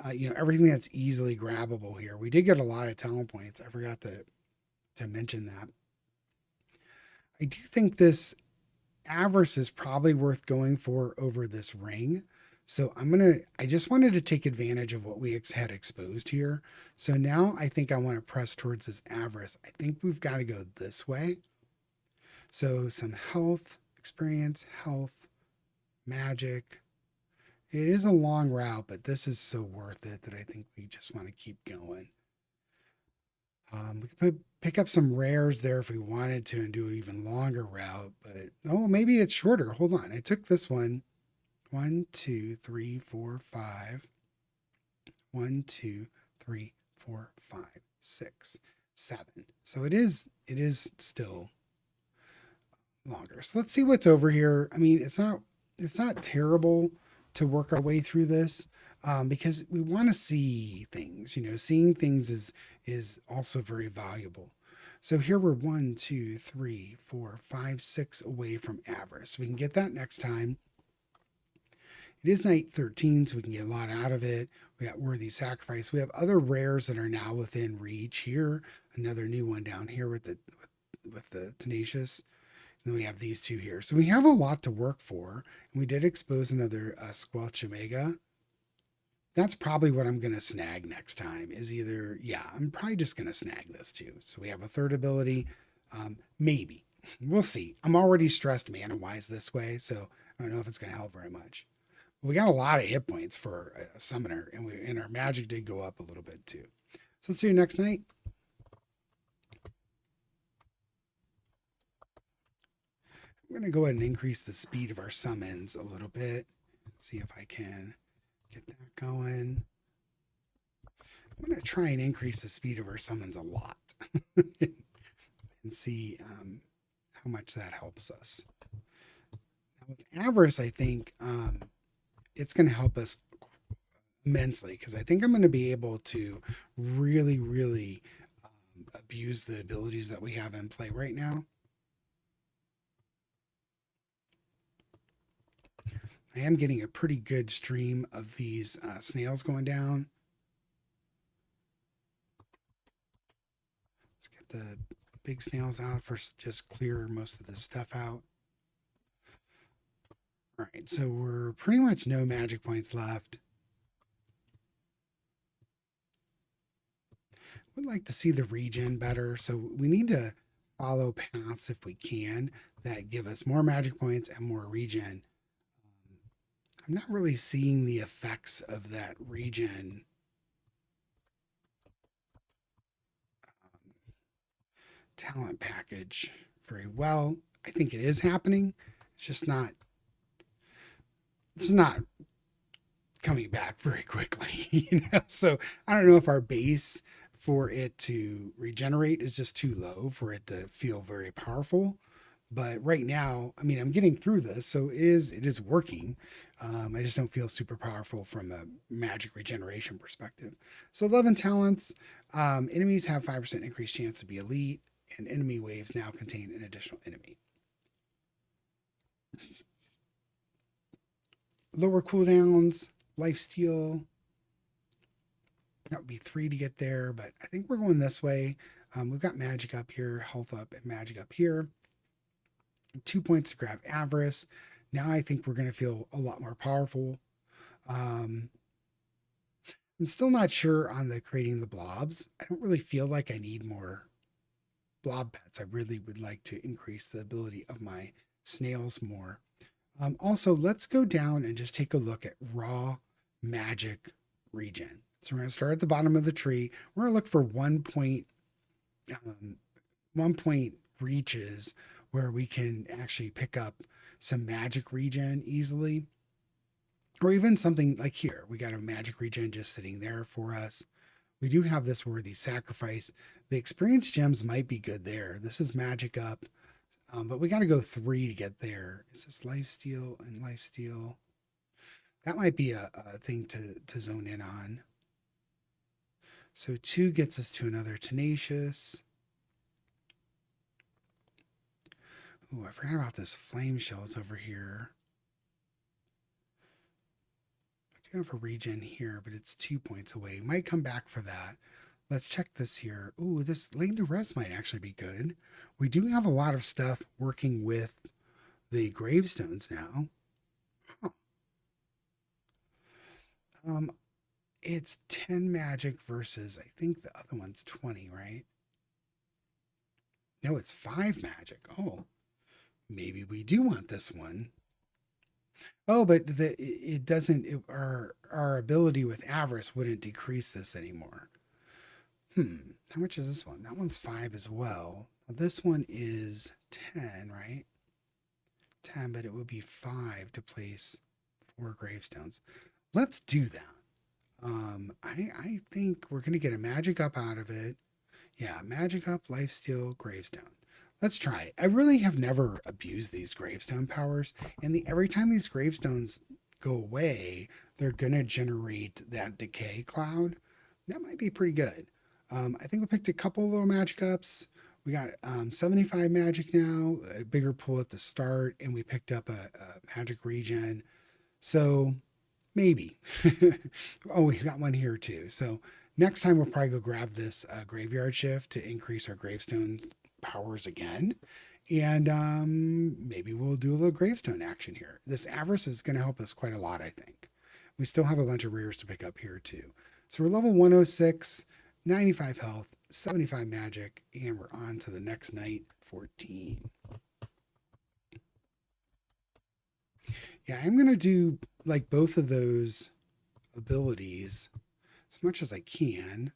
everything that's easily grabbable here. We did get a lot of talent points. I forgot to mention that. I do think this avarice is probably worth going for over this ring. So I just wanted to take advantage of what we had exposed here. So now I think I want to press towards this avarice. I think we've got to go this way. So some health, experience, health, magic. It is a long route, but this is so worth it that I think we just want to keep going. We could pick up some rares there if we wanted to and do an even longer route, but oh, maybe it's shorter. Hold on. I took this one. 1, 2, 3, 4, 5. 1, 2, 3, 4, 5, 6, 7. So it is still longer. So let's see what's over here. I mean, it's not terrible to work our way through this because we want to see things. You know, seeing things is also very valuable. So here we're 1, 2, 3, 4, 5, 6 away from avarice. We can get that next time. It is night 13, so we can get a lot out of it. We got Worthy Sacrifice. We have other rares that are now within reach here. Another new one down here with the Tenacious. And then we have these two here. So we have a lot to work for. And we did expose another Squelch Omega. That's probably what I'm going to snag next time is either, yeah, I'm probably just going to snag this too. So we have a third ability. Maybe. We'll see. I'm already stressed mana-wise this way, so I don't know if it's going to help very much. We got a lot of hit points for a summoner, and our magic did go up a little bit too. So let's do next night. I'm going to go ahead and increase the speed of our summons a little bit. Let's see if I can get that going. I'm going to try and increase the speed of our summons a lot and see how much that helps us. Now with Avarice, I think it's going to help us immensely because I think I'm going to be able to really, really abuse the abilities that we have in play right now. I am getting a pretty good stream of these snails going down. Let's get the big snails out for just clear most of this stuff out. All right, so we're pretty much no magic points left. Would like to see the regen better, so we need to follow paths if we can that give us more magic points and more regen. I'm not really seeing the effects of that regen talent package very well. I think it is happening. It's just not. It's not coming back very quickly, you know. So I don't know if our base for it to regenerate is just too low for it to feel very powerful. But right now, I mean, I'm getting through this, so it is working. I just don't feel super powerful from a magic regeneration perspective. So 11 talents. Enemies have 5% increased chance to be elite, and enemy waves now contain an additional enemy. Lower cooldowns, lifesteal. That would be 3 to get there, but I think we're going this way. We've got magic up here, health up, and magic up here. 2 points to grab avarice. Now I think we're going to feel a lot more powerful. I'm still not sure on the creating the blobs. I don't really feel like I need more blob pets. I really would like to increase the ability of my snails more. Also, let's go down and just take a look at raw magic regen. So we're going to start at the bottom of the tree. We're going to look for 1 point reaches where we can actually pick up some magic regen easily. Or even something like here. We got a magic regen just sitting there for us. We do have this Worthy Sacrifice. The experience gems might be good there. This is magic up. But we got to go 3 to get there. Is this lifesteal and lifesteal? That might be a thing to zone in on. So 2 gets us to another Tenacious. Ooh, I forgot about this flame shells over here. I do have a regen here, but it's 2 points away. Might come back for that. Let's check this here. Ooh, this Lane to Rest might actually be good. We do have a lot of stuff working with the gravestones now. Huh. Um, it's 10 magic versus, I think the other one's 20, right? No, it's 5 magic. Oh, maybe we do want this one. Oh, but it doesn't, our ability with avarice wouldn't decrease this anymore. How much is this one? That one's 5 as well. This one is 10, right? 10, but it would be 5 to place 4 gravestones. Let's do that. I think we're going to get a magic up out of it. Yeah, magic up, lifesteal, gravestone. Let's try it. I really have never abused these gravestone powers, and every time these gravestones go away, they're going to generate that decay cloud. That might be pretty good. I think we picked a couple little magic ups. We got 75 magic now, a bigger pool at the start, and we picked up a magic regen. So maybe. Oh, we got one here too. So next time we'll probably go grab this graveyard shift to increase our gravestone powers again. And maybe we'll do a little gravestone action here. This avarice is going to help us quite a lot, I think. We still have a bunch of rares to pick up here too. So we're level 106, 95 health, 75 magic, and we're on to the next night, 14. Yeah, I'm going to do like both of those abilities as much as I can.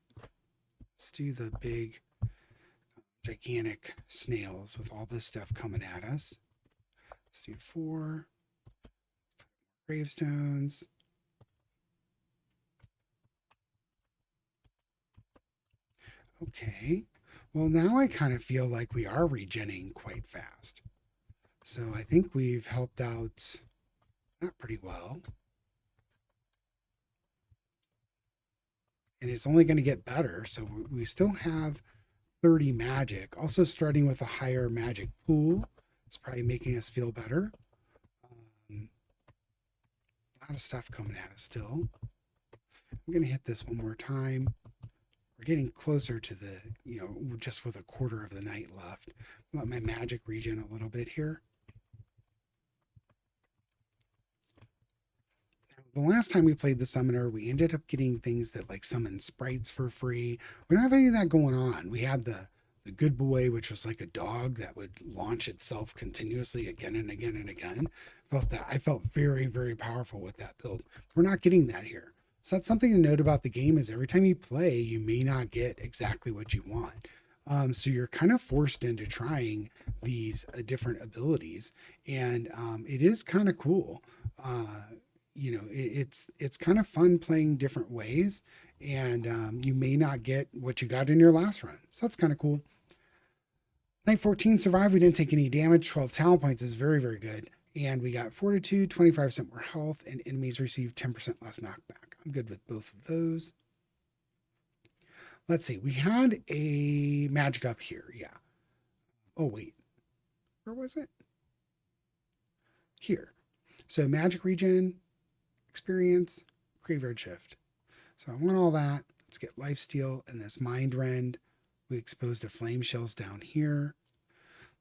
Let's do the big, gigantic snails with all this stuff coming at us. Let's do 4 gravestones. Okay. Well, now I kind of feel like we are regenning quite fast. So I think we've helped out that pretty well. And it's only going to get better. So we still have 30 magic. Also starting with a higher magic pool. It's probably making us feel better. A lot of stuff coming at us still. I'm going to hit this one more time. We're getting closer to the, just with a quarter of the night left. Let my magic regen a little bit here. The last time we played the summoner, we ended up getting things that like summon sprites for free. We don't have any of that going on. We had the good boy, which was like a dog that would launch itself continuously again and again and again. I felt very, very powerful with that build. We're not getting that here. So that's something to note about the game is every time you play, you may not get exactly what you want. So you're kind of forced into trying these different abilities, and it is kind of cool. It's kind of fun playing different ways, and you may not get what you got in your last run. So that's kind of cool. Night 14 survived. We didn't take any damage. 12 talent points is very, very good. And we got fortitude, 25% more health, and enemies receive 10% less knockback. I'm good with both of those. Let's see. We had a magic up here. Yeah. Oh, wait. Where was it? Here. So magic regen, experience, graveyard shift. So I want all that. Let's get lifesteal and this mind rend. We exposed to flame shells down here.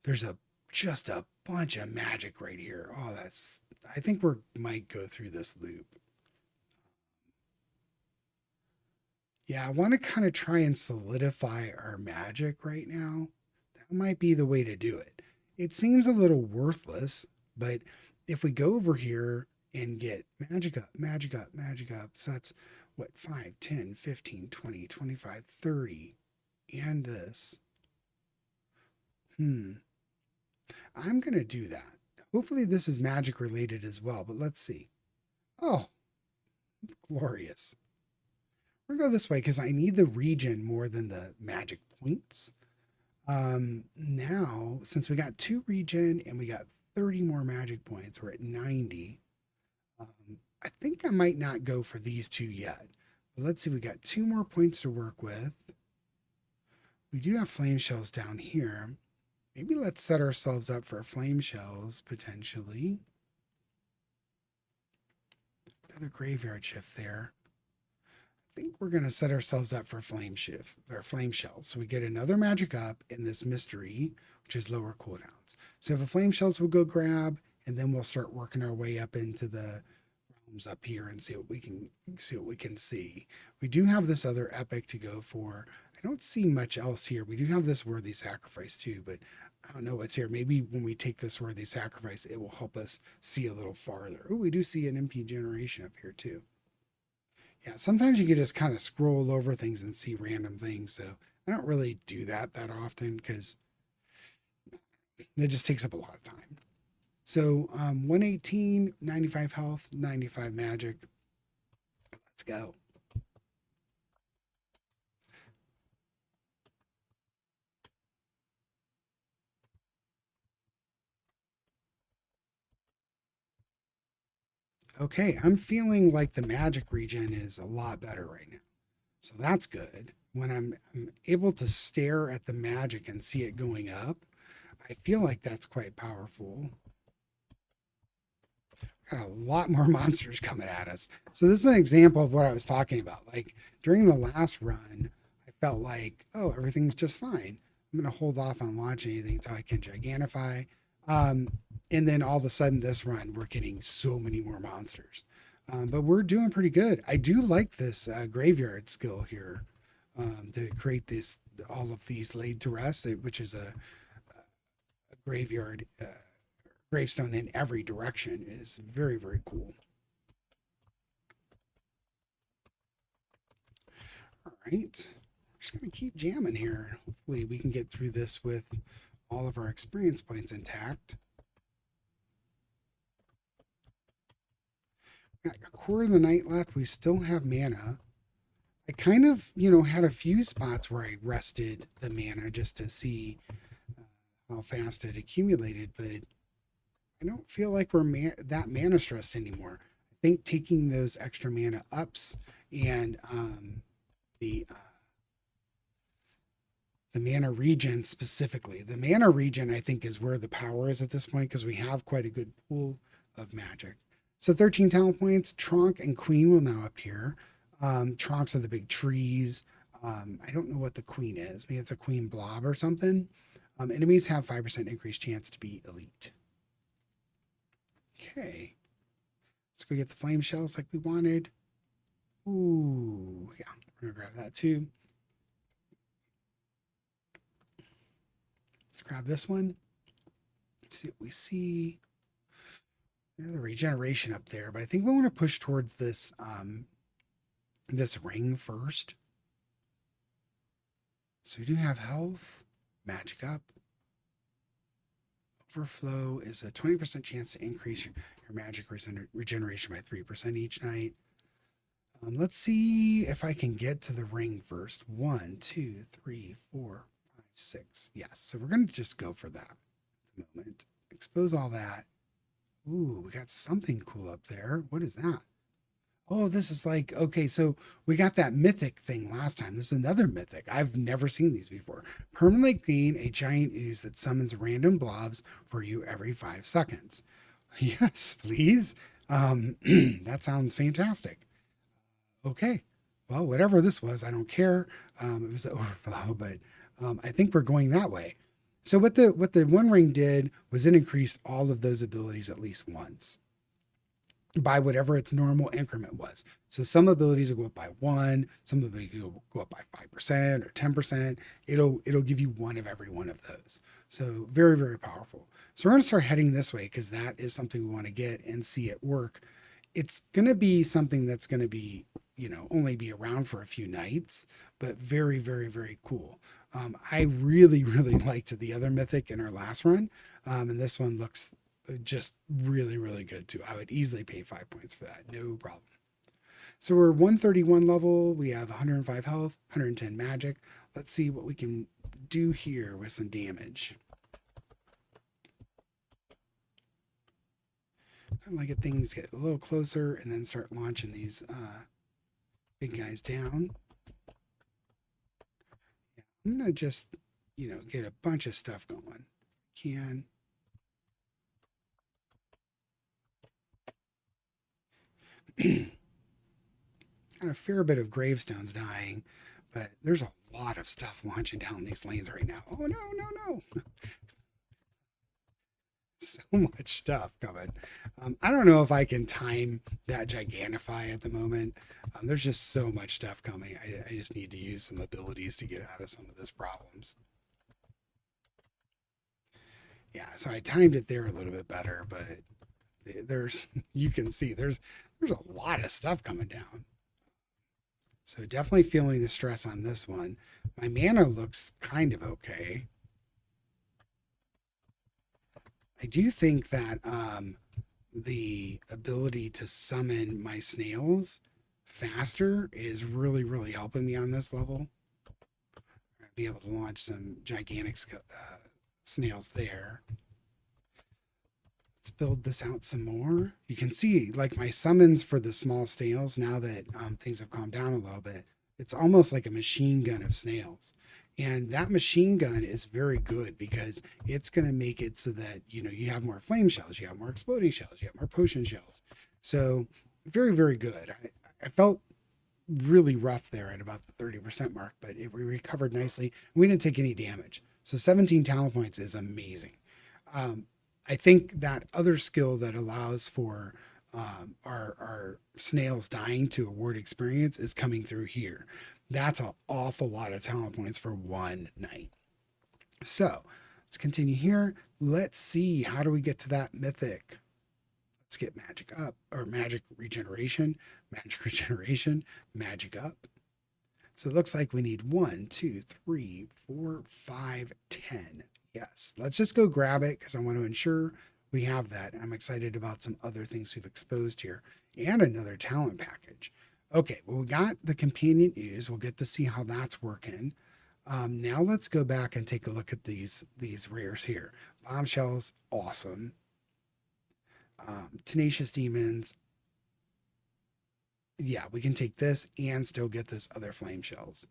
There's just a bunch of magic right here. Oh, I think we might go through this loop. Yeah, I want to kind of try and solidify our magic right now. That might be the way to do it. It seems a little worthless, but if we go over here and get magic up, magic up, magic up, so that's what, 5, 10, 15, 20, 25, 30, and this. I'm going to do that. Hopefully this is magic related as well, but let's see. Oh, glorious. We're going to go this way because I need the regen more than the magic points. Now, since we got 2 regen and we got 30 more magic points, we're at 90. I think I might not go for these 2 yet. But let's see, we got 2 more points to work with. We do have flame shells down here. Maybe let's set ourselves up for flame shells, potentially. Another graveyard shift there. I think we're going to set ourselves up for flame shells. So we get another magic up in this mystery, which is lower cooldowns. So if a flame shells we'll go grab, and then we'll start working our way up into the up here and see what we can see. We do have this other epic to go for. I don't see much else here. We do have this worthy sacrifice too, but I don't know what's here. Maybe when we take this worthy sacrifice, it will help us see a little farther. Oh, we do see an MP generation up here too. Yeah, sometimes you can just kind of scroll over things and see random things. So I don't really do that often because it just takes up a lot of time. So 118, 95 health, 95 magic. Let's go. Okay, I'm feeling like the magic regen is a lot better right now. So that's good. When I'm able to stare at the magic and see it going up, I feel like that's quite powerful. Got a lot more monsters coming at us. So this is an example of what I was talking about. Like during the last run, I felt like, oh, everything's just fine. I'm going to hold off on launching anything until I can gigantify. And then all of a sudden this run, we're getting so many more monsters. But we're doing pretty good. I do like this graveyard skill here to create all of these laid to rest, which is a graveyard gravestone in every direction is very, very cool. All right, we're just going to keep jamming here. Hopefully we can get through this with all of our experience points intact. Got a quarter of the night left. We still have mana. I kind of, had a few spots where I rested the mana just to see how fast it accumulated, but I don't feel like we're that mana stressed anymore. I think taking those extra mana ups and the mana regen specifically. The mana regen, I think, is where the power is at this point because we have quite a good pool of magic. So 13 talent points. Tronk and Queen will now appear. Tronks are the big trees. I don't know what the Queen is. Maybe it's a Queen blob or something. Enemies have 5% increased chance to be elite. Okay. Let's go get the flame shells like we wanted. Ooh, yeah. We're going to grab that too. Let's grab this one. Let's see what we see. There's the regeneration up there, but I think we want to push towards this this ring first. So we do have health, magic up. Overflow is a 20% chance to increase your magic regeneration by 3% each night. Let's see if I can get to the ring first. 1, 2, 3, 4, 5, 6. Yes, so we're going to just go for that at the moment. Expose all that. Ooh, we got something cool up there. What is that? Oh, this is like, okay, so we got that mythic thing last time. This is another mythic. I've never seen these before. Permanently gain a giant ooze that summons random blobs for you every 5 seconds. Yes, please. That sounds fantastic. Okay, well, whatever this was, I don't care. It was the overflow, but I think we're going that way. So what the One Ring did was it increased all of those abilities at least once by whatever its normal increment was. So some abilities will go up by 1, some abilities will go up by 5% or 10%. It'll give you one of every one of those. So very, very powerful. So we're going to start heading this way because that is something we want to get and see it work. It's going to be something that's going to be, only be around for a few nights, but very, very, very cool. I really, really liked the other mythic in our last run. And this one looks just really, really good too. I would easily pay 5 points for that. No problem. So we're 131 level. We have 105 health, 110 magic. Let's see what we can do here with some damage. Kind of like if things get a little closer and then start launching these big guys down. Yeah, I'm going to just, get a bunch of stuff going. Can. Got a fair bit of gravestones dying, but there's a lot of stuff launching down these lanes right now. Oh, no, no, no. so much stuff coming. I don't know if I can time that Gigantify at the moment. There's just so much stuff coming. I just need to use some abilities to get out of some of this problems. Yeah, so I timed it there a little bit better, but there's you can see there's a lot of stuff coming down. So definitely feeling the stress on this one. My mana looks kind of okay. I do think that the ability to summon my snails faster is really, really helping me on this level. I'll be able to launch some gigantic snails there. Let's build this out some more. You can see like my summons for the small snails, now that things have calmed down a little bit, it's almost like a machine gun of snails. And that machine gun is very good because it's going to make it so that, you have more flame shells, you have more exploding shells, you have more potion shells. So very, very good. I felt really rough there at about the 30% mark, but we recovered nicely. We didn't take any damage. So 17 talent points is amazing. I think that other skill that allows for our snails dying to award experience is coming through here. That's an awful lot of talent points for one night. So let's continue here. Let's see, how do we get to that mythic? Let's get magic up, or magic regeneration, magic up. So it looks like we need 1, 2, 3, 4, 5, 10. Yes, let's just go grab it because I want to ensure we have that. I'm excited about some other things we've exposed here and another talent package. Okay, well, we got the companion ooze. We'll get to see how that's working. Now let's go back and take a look at these rares here. Bombshells, awesome. Tenacious demons. Yeah, we can take this and still get this other flame shells.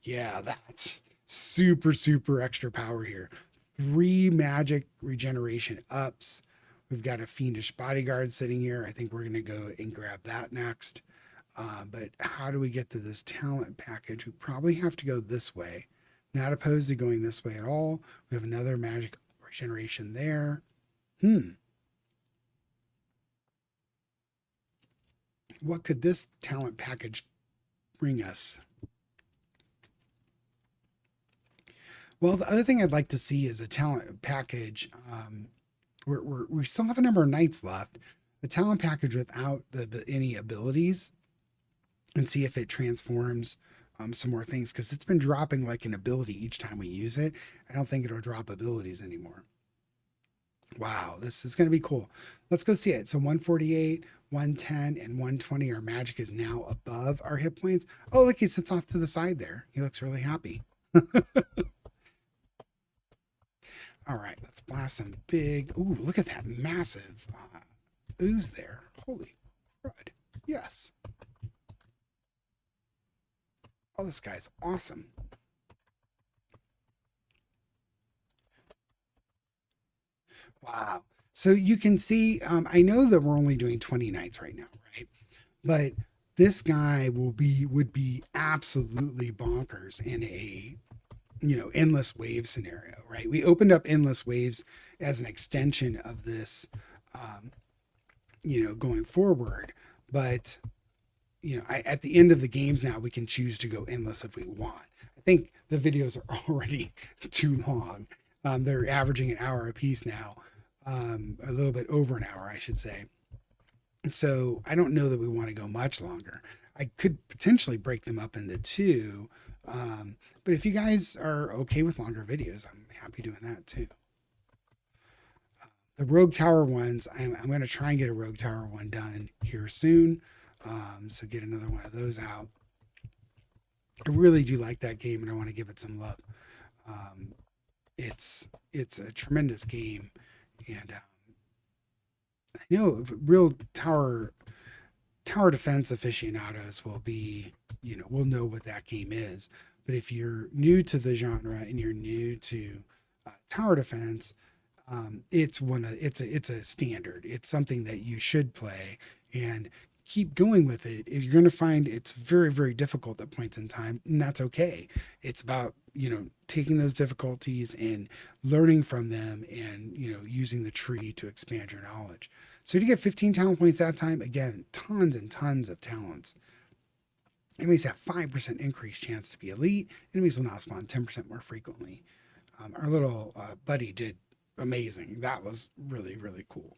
Yeah, that's super, super extra power here. 3 magic regeneration ups. We've got a fiendish bodyguard sitting here. I think we're going to go and grab that next. But how do we get to this talent package? We probably have to go this way. Not opposed to going this way at all. We have another magic regeneration there. What could this talent package bring us? Well, the other thing I'd like to see is a talent package. We still have a number of nights left. A talent package without any abilities, and see if it transforms some more things, because it's been dropping like an ability each time we use it. I don't think it'll drop abilities anymore. Wow, this is going to be cool. Let's go see it. So 148, 110, and 120. Our magic is now above our hit points. Oh, look, he sits off to the side there. He looks really happy. All right, let's blast some big. Ooh, look at that massive ooze there. Holy crud. Yes. Oh, this guy's awesome. Wow. So you can see, I know that we're only doing 20 nights right now, right? But this guy would be absolutely bonkers in a, endless wave scenario, right? We opened up endless waves as an extension of this, going forward. But, at the end of the games now, we can choose to go endless if we want. I think the videos are already too long. They're averaging an hour a piece now, a little bit over an hour, I should say. So I don't know that we want to go much longer. I could potentially break them up into 2. But if you guys are okay with longer videos, I'm happy doing that too. The Rogue Tower ones, I'm going to try and get a Rogue Tower one done here soon. So get another one of those out. I really do like that game, and I want to give it some love. It's a tremendous game, and I know real tower defense aficionados will be, will know what that game is. But if you're new to the genre and you're new to tower defense, it's a standard. It's something that you should play and keep going with it. You're going to find it's very, very difficult at points in time, and that's okay. It's about taking those difficulties and learning from them and, using the tree to expand your knowledge. So to get 15 talent points that time, again, tons and tons of talents. Enemies have 5% increased chance to be elite. Enemies will now spawn 10% more frequently. Our little buddy did amazing. That was really, really cool.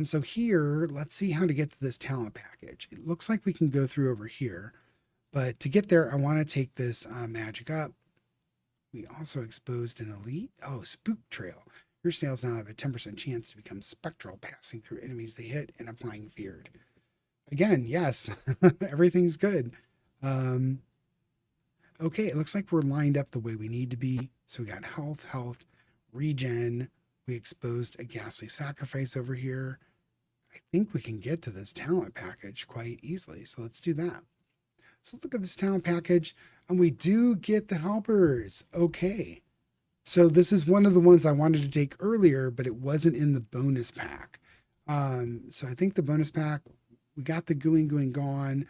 So here, let's see how to get to this talent package. It looks like we can go through over here, but to get there, I want to take this magic up. We also exposed an elite. Oh, Spook Trail. Your snails now have a 10% chance to become spectral, passing through enemies they hit and applying feared. Again, yes, everything's good. Okay, it looks like we're lined up the way we need to be. So we got health, regen. We exposed a ghastly sacrifice over here. I think we can get to this talent package quite easily. So let's do that. So look at this talent package, and we do get the helpers. Okay. So this is one of the ones I wanted to take earlier, but it wasn't in the bonus pack. So I think the bonus pack, we got the gooing gone.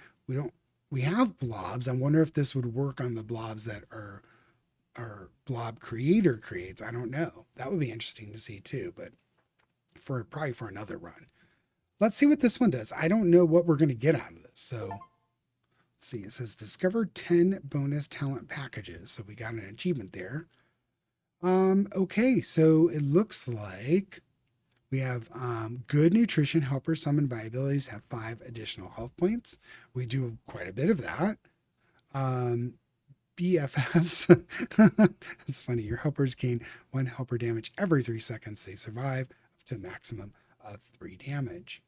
We have blobs. I wonder if this would work on the blobs that are blob creator creates. I don't know. That would be interesting to see too, but probably for another run. Let's see what this one does. I don't know what we're going to get out of this. So let's see. It says discover 10 bonus talent packages. So we got an achievement there. Okay, so it looks like we have good nutrition helpers summoned by abilities have 5 additional health points. We do quite a bit of that. BFFs. It's funny. Your helpers gain 1 helper damage every 3 seconds they survive, up to a maximum of 3 damage.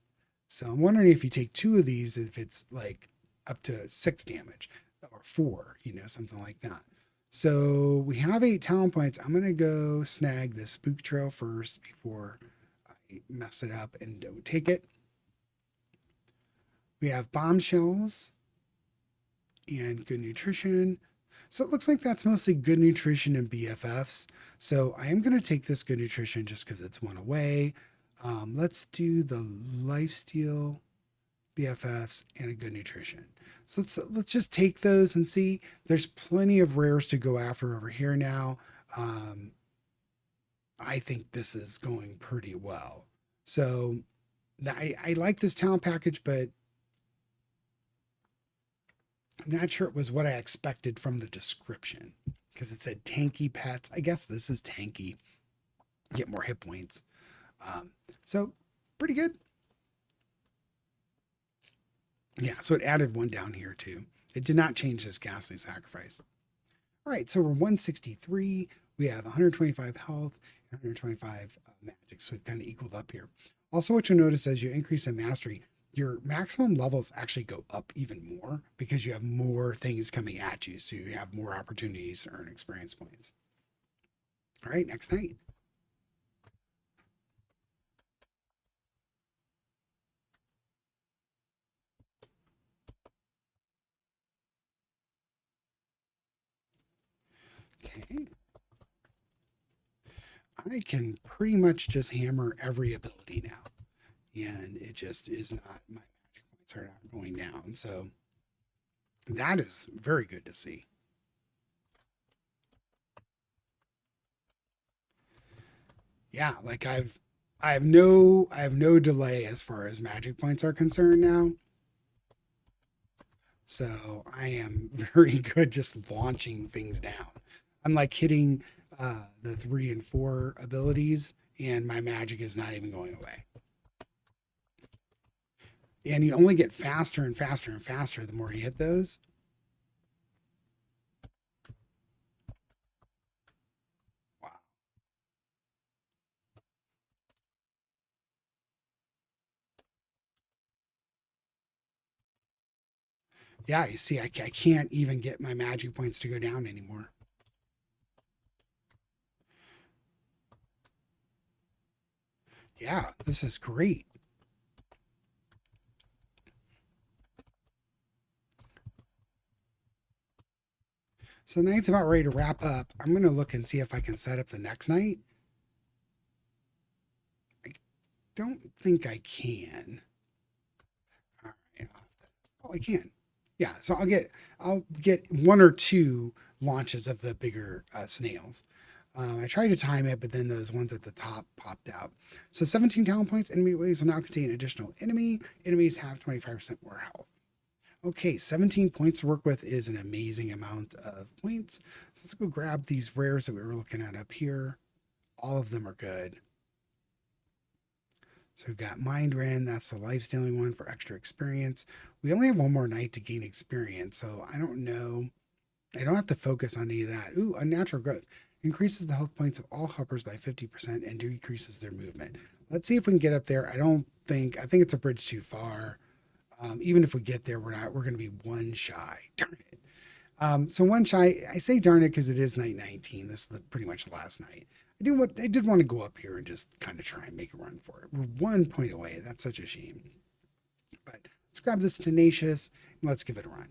So I'm wondering if you take 2 of these, if it's like up to 6 damage or 4, something like that. So we have 8 talent points. I'm going to go snag the Spook Trail first before I mess it up and don't take it. We have bombshells and good nutrition. So it looks like that's mostly good nutrition and BFFs. So I am going to take this good nutrition just because it's 1 away. Let's do the lifesteal, BFFs, and a good nutrition. So let's just take those and see. There's plenty of rares to go after over here now. I think this is going pretty well. So I like this talent package, but I'm not sure it was what I expected from the description because it said tanky pets. I guess this is tanky. Get more hit points. So pretty good. Yeah, so it added 1 down here too. It did not change this ghastly sacrifice. All right, so we're 163. We have 125 health and 125 magic, so we've kind of equaled up here. Also, what you'll notice as you increase in mastery, your maximum levels actually go up even more because you have more things coming at you, so you have more opportunities to earn experience points. All right, next night. Okay. I can pretty much just hammer every ability now. And it just is not, my magic points are not going down. So that is very good to see. Yeah, like I have no delay as far as magic points are concerned now. So I am very good just launching things down. I'm like hitting the 3 and 4 abilities, and my magic is not even going away. And you only get faster and faster and faster the more you hit those. Wow. Yeah, you see, I can't even get my magic points to go down anymore. Yeah, this is great. So the night's about ready to wrap up. I'm going to look and see if I can set up the next night. I don't think I can. All right. Oh, I can. Yeah, so I'll get one or two launches of the bigger snails. I tried to time it, but then those ones at the top popped out. So 17 talent points. Enemy waves will now contain additional enemy. Enemies have 25% more health. Okay, 17 points to work with is an amazing amount of points. So let's go grab these rares that we were looking at up here. All of them are good. So we've got Mind Rend, that's the life stealing one for extra experience. We only have one more night to gain experience, so I don't know. I don't have to focus on any of that. Ooh, unnatural growth. Increases the health points of all hoppers by 50% and decreases their movement. Let's see if we can get up there. I think it's a bridge too far. Even if we get there, we're going to be one shy. Darn it. So one shy, I say darn it because it is night 19. This is pretty much the last night. I did want to go up here and just kind of try and make a run for it. We're 1 point away. That's such a shame. But let's grab this tenacious and let's give it a run.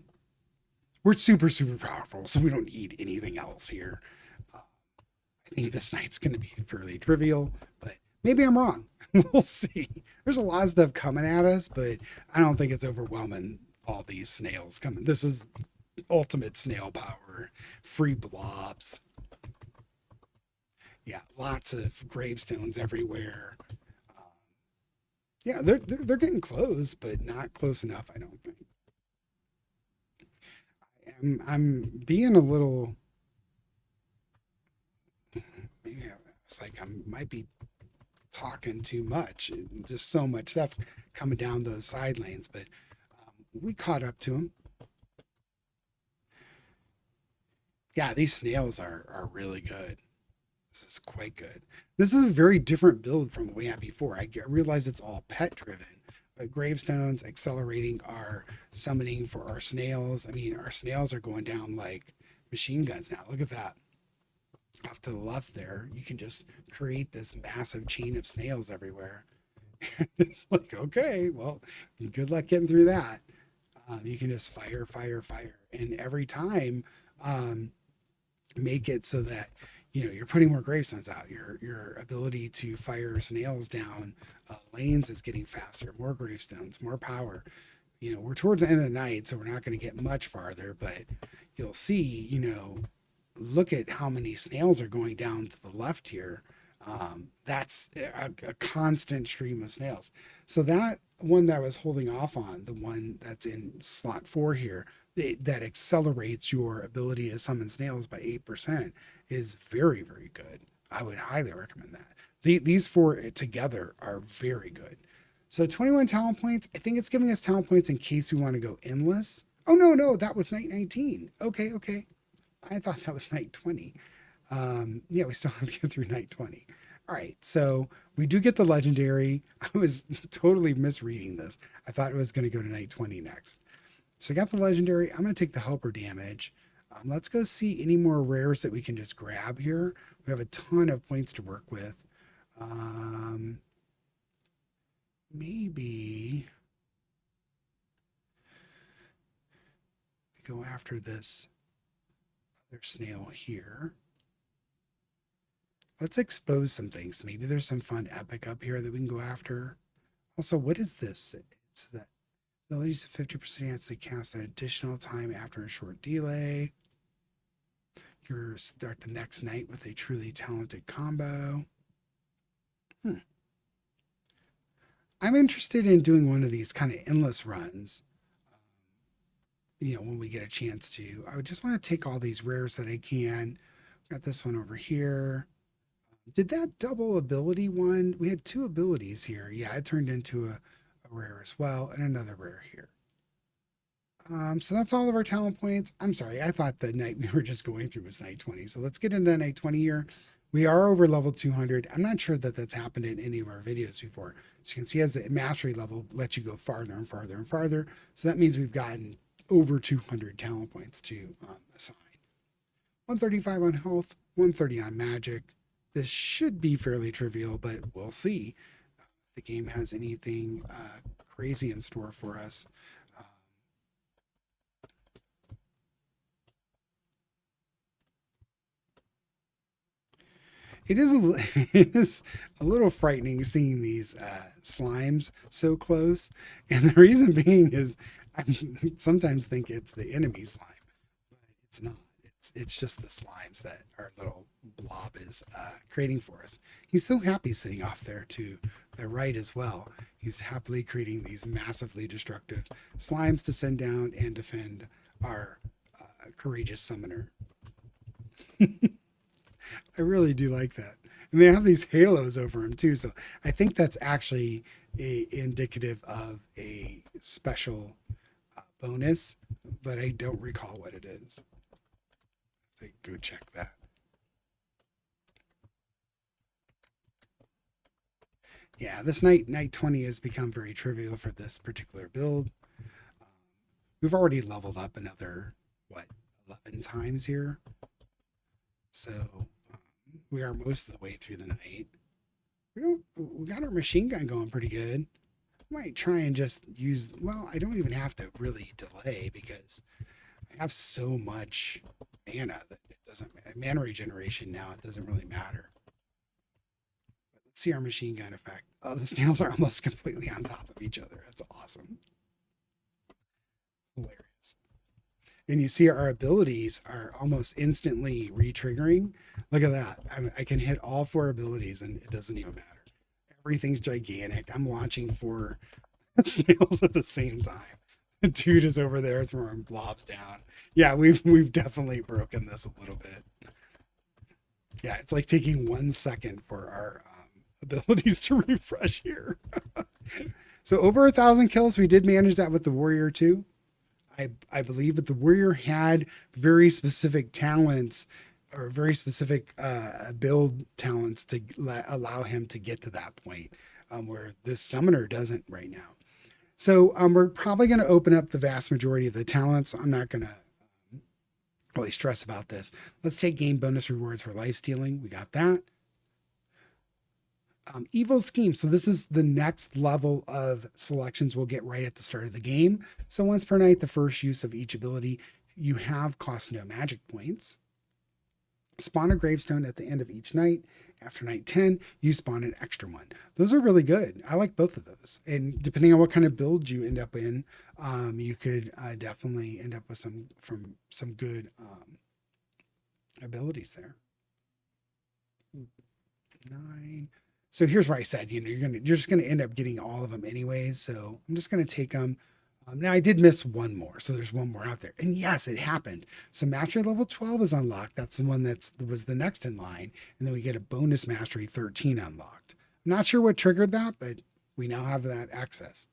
We're super, super powerful, so we don't need anything else here. I think this night's going to be fairly trivial, but maybe I'm wrong. We'll see. There's a lot of stuff coming at us, but I don't think it's overwhelming all these snails coming. This is ultimate snail power, free blobs. Yeah, lots of gravestones everywhere. Yeah, they're getting close, but not close enough, I don't think. I'm being a little. Maybe it's like I might be talking too much. There's so much stuff coming down those side lanes, but we caught up to them. Yeah, these snails are really good. This is quite good. This is a very different build from what we had before. I realize it's all pet driven, but gravestones accelerating our summoning for our snails. I mean, our snails are going down like machine guns now. Look at that. Off to the left there, you can just create this massive chain of snails everywhere. It's like, okay, well, good luck getting through that. You can just fire, fire, fire. And every time, make it so that you're putting more gravestones out. Your ability to fire snails down lanes is getting faster. More gravestones, more power. We're towards the end of the night, so we're not going to get much farther. But you'll see, look at how many snails are going down to the left here. That's a constant stream of snails. So that one that I was holding off on, the one that's in slot 4 here, that accelerates your ability to summon snails by 8%, is very, very good. I would highly recommend that. These 4 together are very good. So 21 talent points. I think it's giving us talent points in case we want to go endless. Oh, no, that was night 19. Okay. I thought that was night 20. Yeah, we still have to get through night 20. All right, so we do get the legendary. I was totally misreading this. I thought it was going to go to night 20 next. So I got the legendary. I'm going to take the helper damage. Let's go see any more rares that we can just grab here. We have a ton of points to work with. Maybe we go after this other snail here. Let's expose some things. Maybe there's some fun epic up here that we can go after. Also, what is this? It's the abilities of 50% chance to cast an additional time after a short delay. You start the next night with a truly talented combo. I'm interested in doing one of these kind of endless runs. When we get a chance to. I would just want to take all these rares that I can. Got this one over here. Did that double ability one? We had 2 abilities here. Yeah, it turned into a rare as well, and another rare here. So that's all of our talent points. I'm sorry, I thought the night we were just going through was night 20. So let's get into night 20 here. We are over level 200. I'm not sure that that's happened in any of our videos before. So you can see as the mastery level lets you go farther and farther and farther. So that means we've gotten over 200 talent points to assign. 135 on health, 130 on magic. This should be fairly trivial, but we'll see if the game has anything crazy in store for us. It is a little frightening seeing these slimes so close. And the reason being is I sometimes think it's the enemy slime, but it's not. It's just the slimes that our little blob is creating for us. He's so happy sitting off there to the right as well. He's happily creating these massively destructive slimes to send down and defend our courageous summoner. I really do like that. And they have these halos over him too. So I think that's actually indicative of a special bonus, but I don't recall what it is. So go check that. Yeah, this night 20 has become very trivial for this particular build. Um, we've already leveled up another, what, 11 times here. So we are most of the way through the night. We got our machine gun going pretty good. Might try and just use, well, I don't even have to really delay because I have so much mana that it doesn't, mana regeneration now, it doesn't really matter. But let's see our machine gun effect. Oh, the snails are almost completely on top of each other. That's awesome. Hilarious. And you see our abilities are almost instantly re-triggering. Look at that. I can hit all 4 abilities and it doesn't even matter. Everything's gigantic. I'm launching 4 snails at the same time. The dude is over there throwing blobs down. Yeah, we've definitely broken this a little bit. Yeah, it's like taking 1 second for our abilities to refresh here. So over 1,000 kills. We did manage that with the warrior too. I believe, but the warrior had very specific talents or very specific build talents to allow him to get to that point where this summoner doesn't right now. So we're probably going to open up the vast majority of the talents. I'm not going to really stress about this. Let's take game bonus rewards for life stealing. We got that. Evil scheme. So this is the next level of selections we'll get right at the start of the game. So once per night, the first use of each ability you have costs no magic points. Spawn a gravestone at the end of each night. After night 10, you spawn an extra one. Those are really good. I like both of those. And depending on what kind of build you end up in, you could definitely end up with some good abilities there. 9. So here's where I said, you're just gonna end up getting all of them anyways. So I'm just gonna take them. Now I did miss one more, so there's one more out there. And yes, it happened. So mastery level 12 is unlocked. That's the one that was the next in line. And then we get a bonus mastery 13 unlocked. I'm not sure what triggered that, but we now have that access.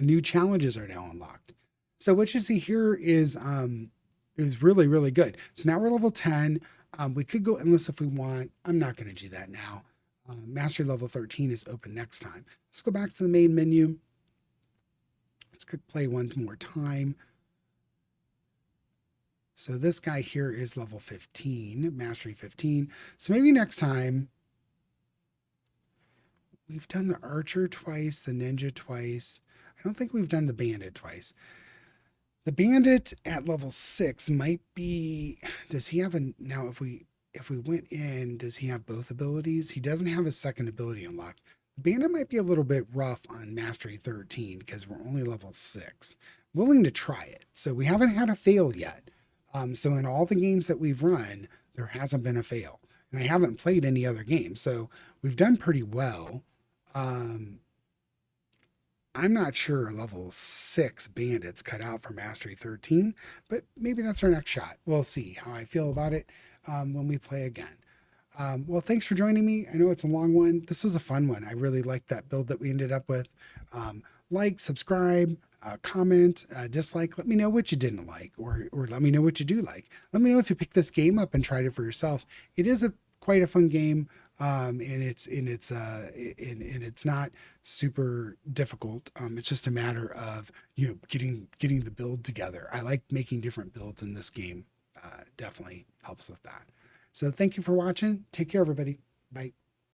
New challenges are now unlocked. So what you see here is really, really good. So now we're level 10. We could go endless if we want. I'm not going to do that now. Mastery level 13 is open next time. Let's go back to the main menu. Let's play one more time. So this guy here is level 15, mastery 15. So maybe next time, we've done the archer twice, the ninja twice. I don't think we've done the bandit twice. The bandit at level 6 might be, does he have a, now if we went in, does he have both abilities? He doesn't have his second ability unlocked. The bandit might be a little bit rough on mastery 13 because we're only level 6. Willing to try it. So we haven't had a fail yet. So in all the games that we've run, there hasn't been a fail. And I haven't played any other games. So we've done pretty well. I'm not sure a level 6 bandits cut out for mastery 13, but maybe that's our next shot. We'll see how I feel about it when we play again. Well, thanks for joining me. I know it's a long one. This was a fun one. I really liked that build that we ended up with. Like, subscribe, comment, dislike. Let me know what you didn't like, or let me know what you do like. Let me know if you picked this game up and tried it for yourself. It is quite a fun game. And it's not super difficult. It's just a matter of getting the build together. I like making different builds in this game. Definitely helps with that. So thank you for watching. Take care, everybody. Bye.